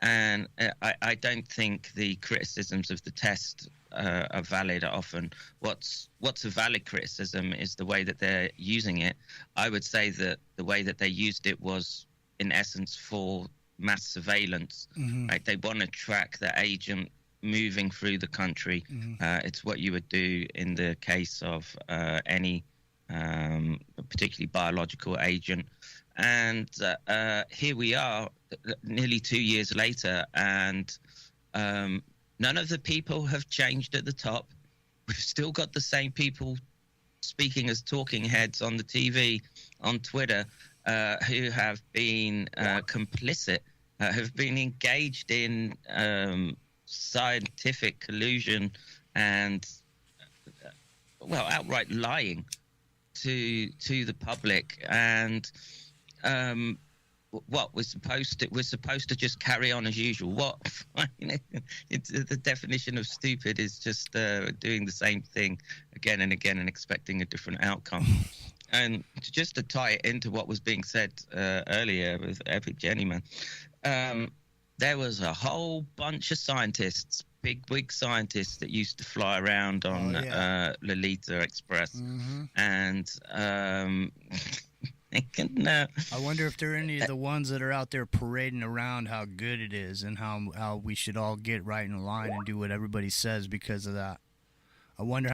And I don't think the criticisms of the test are valid often. What's a valid criticism is the way that they're using it. I would say that the way that they used it was, in essence, for mass surveillance. Right? They want to track the agent moving through the country. It's what you would do in the case of any particularly biological agent. And here we are nearly 2 years later, and none of the people have changed at the top. We've still got the same people speaking as talking heads on the TV, on Twitter, who have been complicit, have been engaged in scientific collusion and, outright lying to the public. And we're supposed to just carry on as usual. The definition of stupid is just doing the same thing again and again and expecting a different outcome. And just to tie it into what was being said earlier with Epic Jennyman, there was a whole bunch of scientists, big scientists, that used to fly around on Lolita Express, and I wonder if there are any of the ones that are out there parading around how good it is and how we should all get right in line and do what everybody says because of that. I wonder